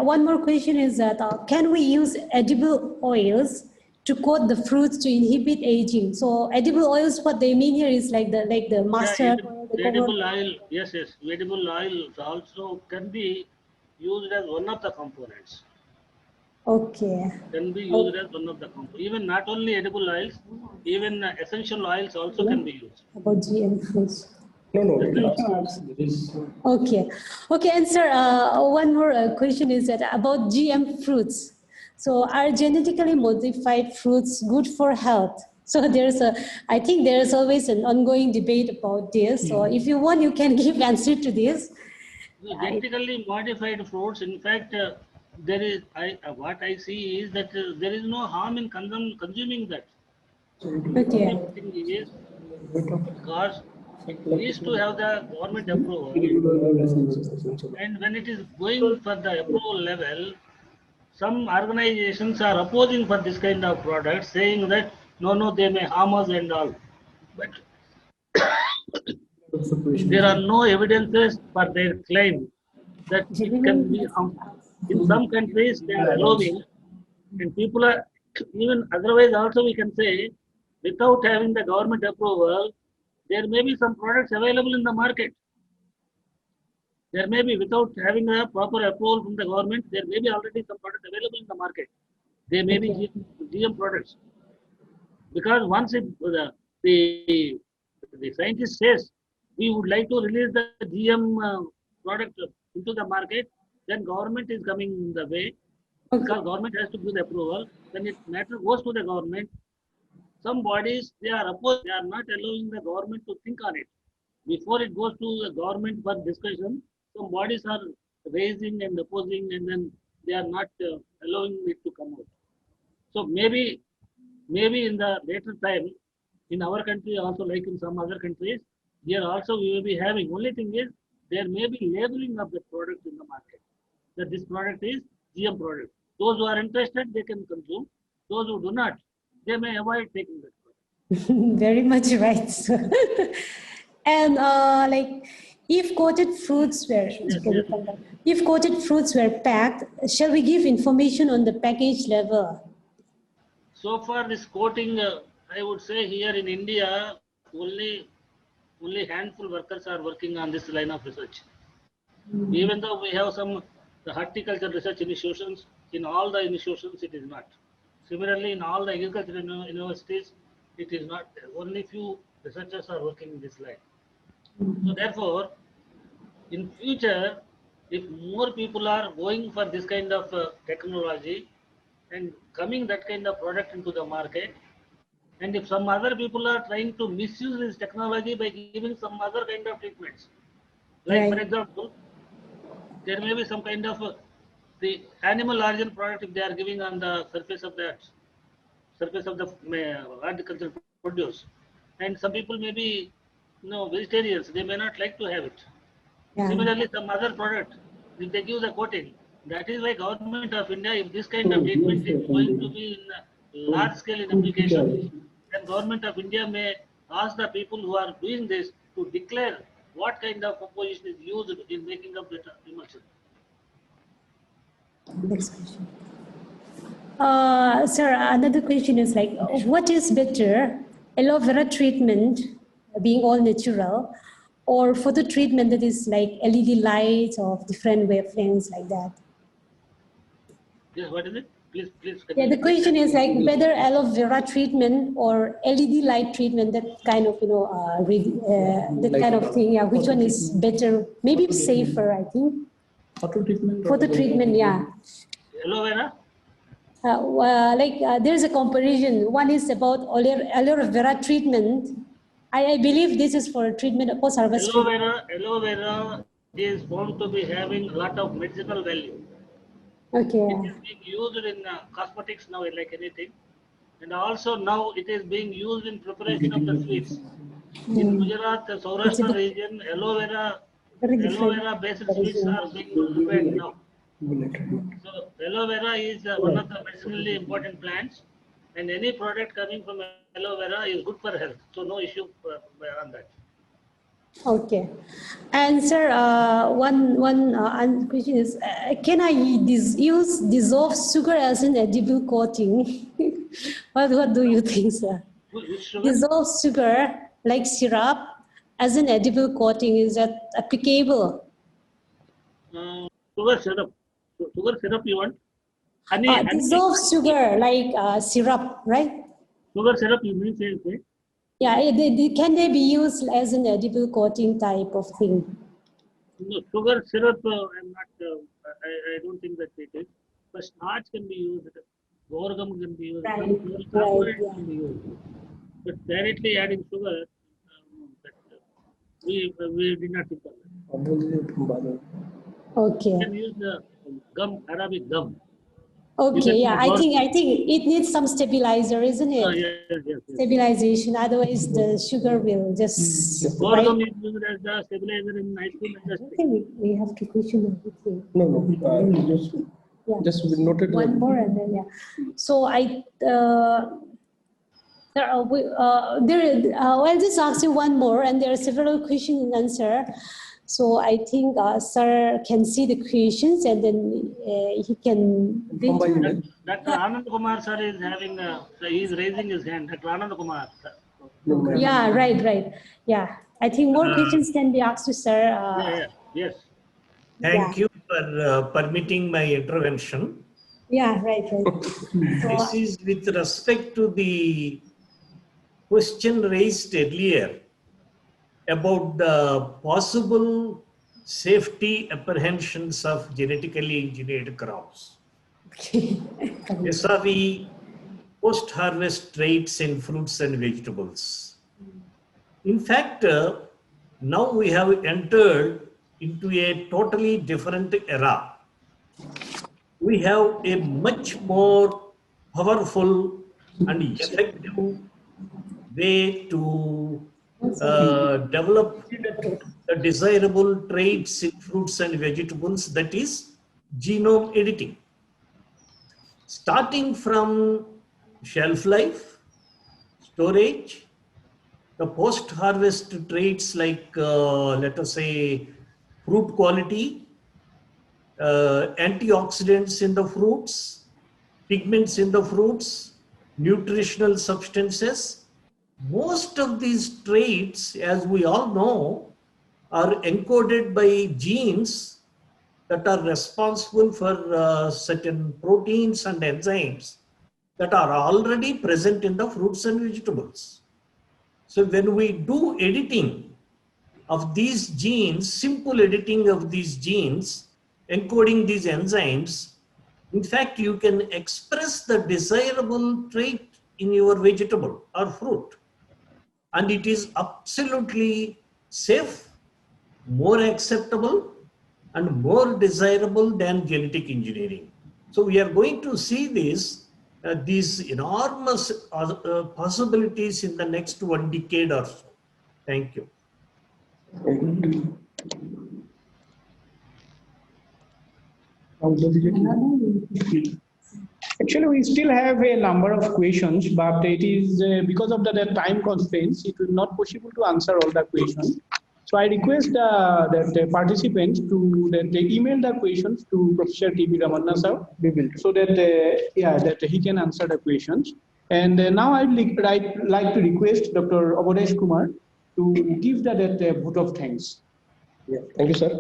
one more question is that can we use edible oils to coat the fruits to inhibit aging? So edible oils, what they mean here is like the mustard oil, the Edible coconut. oil, yes, edible oil also can be used as one of the components. Okay. Can be used as one of the components. Even not only edible oils, even essential oils also can be used. About GM foods. No. Okay. Okay, and sir, one more question is that about GM fruits. So are genetically modified fruits good for health? So I think there's always an ongoing debate about this. So if you want, you can give answer to this. Genetically modified fruits, in fact, what I see is that there is no harm in consuming that. Okay. The thing is, because it needs to have the government approval, and when it is going for the approval level, some organizations are opposing for this kind of products, saying that no, they may harm us and all. But there are no evidences for their claim that it can be harmful. In some countries, they are allowing, and people are even otherwise also we can say, without having the government approval, there may be some products available in the market. There may be, without having a proper approval from the government, there may be already some products available in the market. They may be GM products. Because once the scientist says, we would like to release the GM product into the market, then government is coming in the way. Because government has to give the approval. When it matter goes to the government, some bodies, they are opposed, they are not allowing the government to think on it. Before it goes to the government for discussion, some bodies are raising and opposing, and then they are not allowing it to come out. So maybe in the later time, in our country also, like in some other countries, here also we will be having. Only thing is, there may be labeling of the product in the market, that this product is GM product. Those who are interested, they can consume. Those who do not, they may avoid taking that product. Very much right. And if coated fruits were packed, shall we give information on the package level? So far, this coating, I would say here in India, only handful workers are working on this line of research. Even though we have the horticulture research institutions, in all the institutions it is not. Similarly, in all the agriculture universities, it is not. Only few researchers are working in this line. So therefore, in future, if more people are going for this kind of technology and coming that kind of product into the market, and if some other people are trying to misuse this technology by giving some other kind of treatments, like for example, there may be some kind of the animal origin product if they are giving on the surface of the agricultural produce, and some people may be vegetarians, they may not like to have it. Yeah. Similarly, some other product, if they give the coating, that is why government of India, if this kind of treatment is going to be in large scale in application, then government of India may ask the people who are doing this to declare what kind of composition is used in making up the emulsion. Next question. Sir, another question is what is better, aloe vera treatment being all natural, or for the treatment that is like LED lights of different wavelengths like that. Yes, what is it? Please Yeah, continue. the question is like whether aloe vera treatment or LED light treatment, that kind of, that kind of thing. Yeah, which one is better? Maybe safer, I think. Photo treatment. For the treatment, yeah. Aloe vera? There's a comparison. One is about aloe vera treatment. I believe this is for treatment, post-harvest treatment. Aloe vera is found to be having a lot of medicinal value. Okay. It is being used in cosmetics now, like anything. And also now it is being used in preparation of the sweets. In Gujarat, the Saurashtra region, aloe Very different. vera based sweets are being prepared now. So aloe vera is one of the medicinally important plants, and any product coming from aloe vera is good for health. So no issue on that. Okay. And sir, one question is, can I use dissolved sugar as an edible coating? What do you think, sir? Which sugar? Dissolved sugar, like syrup, as an edible coating, is that applicable? Sugar syrup. Sugar syrup you want? Honey. Dissolved sugar, like syrup, right? Sugar syrup you mean say? Yeah, can they be used as an edible coating type of thing? No, sugar syrup, I'm not, I don't think that it is. But starch can be used, gorgum can be used, Right, carbohydrate yeah. can be used. But directly adding sugar, we did not think of that. Okay. You can use the gum, Arabic gum. Okay, yeah, I use think it needs some stabilizer, isn't it? Yes. Stabilization, otherwise the sugar will just. Gorgum is used as the stabilizer in ice cream I industry. think we have to question everything. No, just noted. One more and then So I'll just ask you one more, and there are several questions and answer. So I think sir can see the questions, and then he can. Dr. Anand Kumar sir is having, he is raising his hand. Dr. Anand Kumar sir. Yeah, right. Yeah, I think more questions can be asked to sir. Yes. Thank you for permitting my intervention. Yeah, right. This is with respect to the question raised earlier about the possible safety apprehensions of genetically engineered crops. vis-a-vis post-harvest traits in fruits and vegetables. In fact, now we have entered into a totally different era. We have a much more powerful and effective way to develop the desirable traits in fruits and vegetables, that is genome editing. Starting from shelf life, storage, the post-harvest traits like, let us say, fruit quality, antioxidants in the fruits, pigments in the fruits, nutritional substances. Most of these traits, as we all know, are encoded by genes that are responsible for certain proteins and enzymes that are already present in the fruits and vegetables. So when we do editing of these genes, simple editing of these genes, encoding these enzymes, in fact, you can express the desirable trait in your vegetable or fruit. And it is absolutely safe, more acceptable, and more desirable than genetic engineering. So we are going to see these enormous possibilities in the next 1 decade or so. Thank you. Actually, we still have a number of questions, but it is because of the time constraints, it will not possible to answer all the questions. So I request that the participants to they email the questions to Professor T.B. Ramanna sir, so that that he can answer the questions. And now I'd like to request Dr. Avadhesh Kumar to to give that vote of thanks. Yeah, thank you, sir.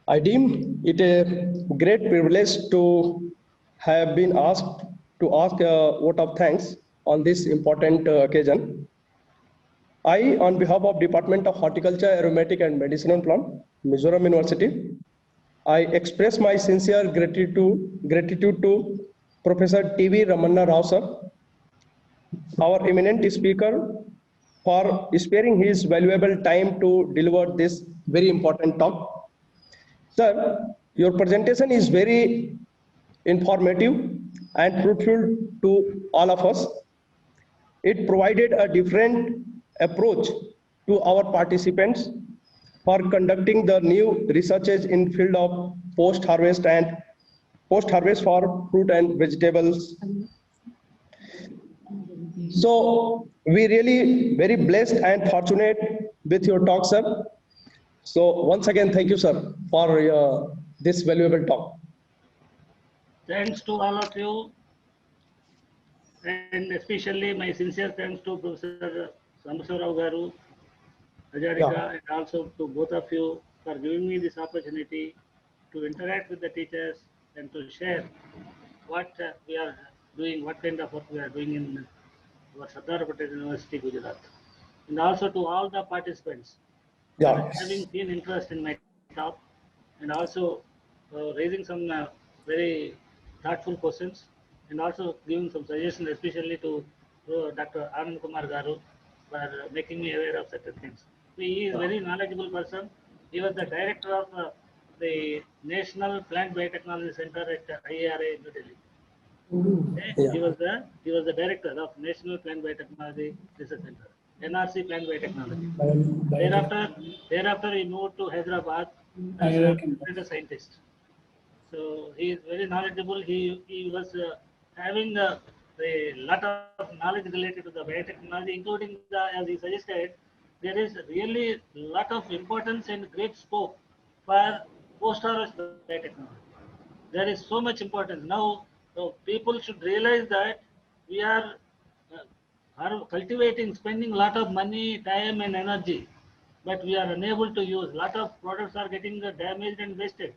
I deem it a great privilege to have been asked to ask a vote of thanks on this important occasion. I, on behalf of Department of Horticulture, Aromatic and Medicinal Plant, Mizoram University, I express my sincere gratitude to Professor T.V. Ramanna Rao, sir, our eminent speaker, for sparing his valuable time to deliver this very important talk. Sir, your presentation is very informative and fruitful to all of us. It provided a different approach to our participants for conducting the new researches in field of post-harvest for fruit and vegetables. So we really very blessed and fortunate with your talk, sir. So once again, thank you, sir, for this valuable talk. Thanks to all of you, and especially my sincere thanks to Professor Sambasvarao Garu, Hajarika, and also to both of you for giving me this opportunity to interact with the teachers and to share what we are doing, what kind of work we are doing in our Sardar Patel University, Gujarat. And also to all the participants for having keen interest in my talk and also raising some very thoughtful questions and also giving some suggestions, especially to Dr. Anand Kumar Garu for making me aware of certain things. He is a very knowledgeable person. He was the director of the National Plant Biotechnology Center at IARA in New Delhi. Yeah. He was the director of National Plant Biotechnology Research Center, NRC Plant Biotechnology. Thereafter he moved to Hyderabad as a data scientist. So he is very knowledgeable. He was having a lot of knowledge related to the biotechnology, including as he suggested, there is really a lot of importance and great scope for post-harvest biotechnology. There is so much importance. Now, people should realize that we are cultivating, spending a lot of money, time and energy, but we are unable to use. A lot of products are getting damaged and wasted.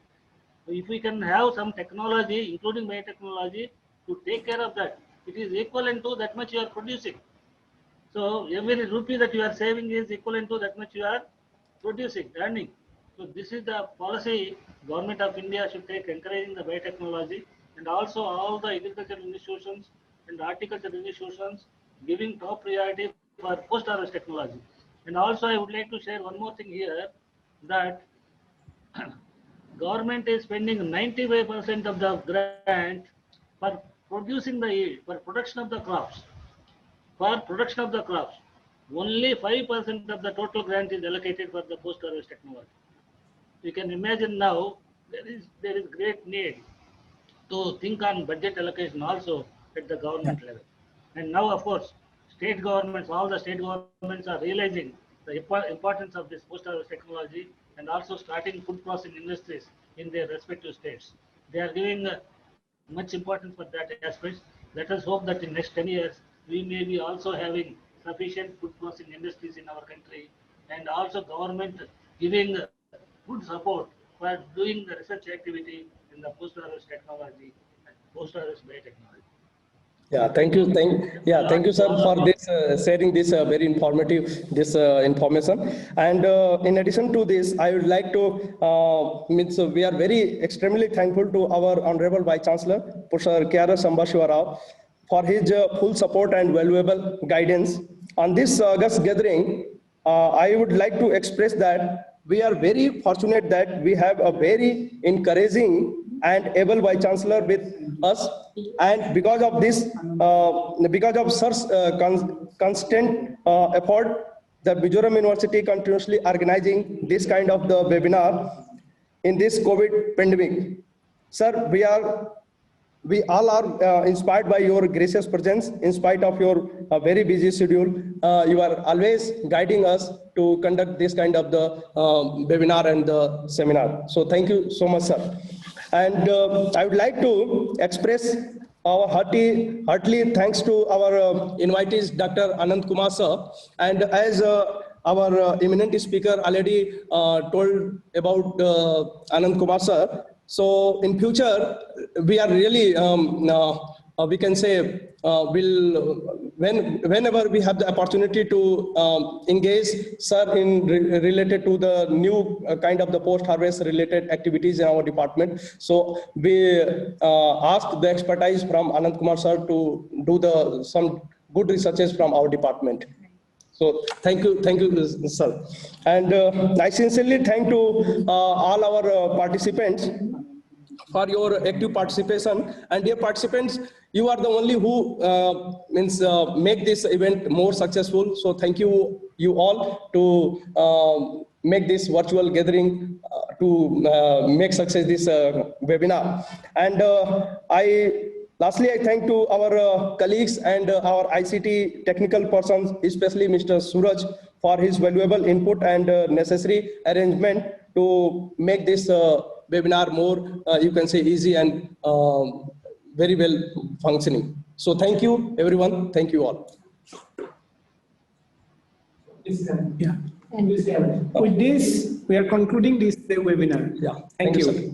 So if we can have some technology, including biotechnology, to take care of that, it is equivalent to that much you are producing. So every rupee that you are saving is equivalent to that much you are producing, earning. So this is the policy Government of India should take, encouraging the biotechnology, and also all the agricultural institutions and horticulture institutions giving top priority for post-harvest technology. And also I would like to share one more thing here, that government is spending 95% of the grant for producing the yield, for production of the crops. For production of the crops, only 5% of the total grant is allocated for the post-harvest technology. You can imagine now there is great need to think on budget allocation also at the government level. And now, of course, state governments, all the state governments are realizing the importance of this post-harvest technology and also starting food processing industries in their respective states. They are giving much importance for that aspect. Let us hope that in next 10 years, we may be also having sufficient food processing industries in our country, and also government giving good support for doing the research activity in the post-harvest technology and post-harvest biotechnology. Yeah, thank you. Thank you, sir, for this sharing this very informative information. And in addition to this, I would like to we are very extremely thankful to our Honorable Vice Chancellor, Professor K.R. Sambashiva Rao, for his full support and valuable guidance. On this August gathering, I would like to express that we are very fortunate that we have a very encouraging and able Vice Chancellor with us, and because of this, because of such constant effort, the Mizoram University continuously organizing this kind of the webinar in this COVID pandemic. Sir, we all are inspired by your gracious presence. In spite of your very busy schedule, you are always guiding us to conduct this kind of the webinar and the seminar. So thank you so much, sir. And I would like to express our heartily thanks to our invitees, Dr. Anand Kumar sir. And as our eminent speaker already told about Anand Kumar sir, so in future, we are really, we can say, whenever we have the opportunity to engage sir in related to the new kind of the post-harvest related activities in our department. So we ask the expertise from Anand Kumar sir to do some good researches from our department. So thank you, sir. And I sincerely thank to all our participants for your active participation. And dear participants, you are the only who make this event more successful. So thank you all to make this virtual gathering to make success this webinar. And lastly, I thank to our colleagues and our ICT technical persons, especially Mr. Suraj, for his valuable input and necessary arrangement to make this webinar more, you can say, easy and very well functioning. So thank you, everyone. Thank you all. Yeah. With this, we are concluding this webinar. Yeah. Thank you. Sir.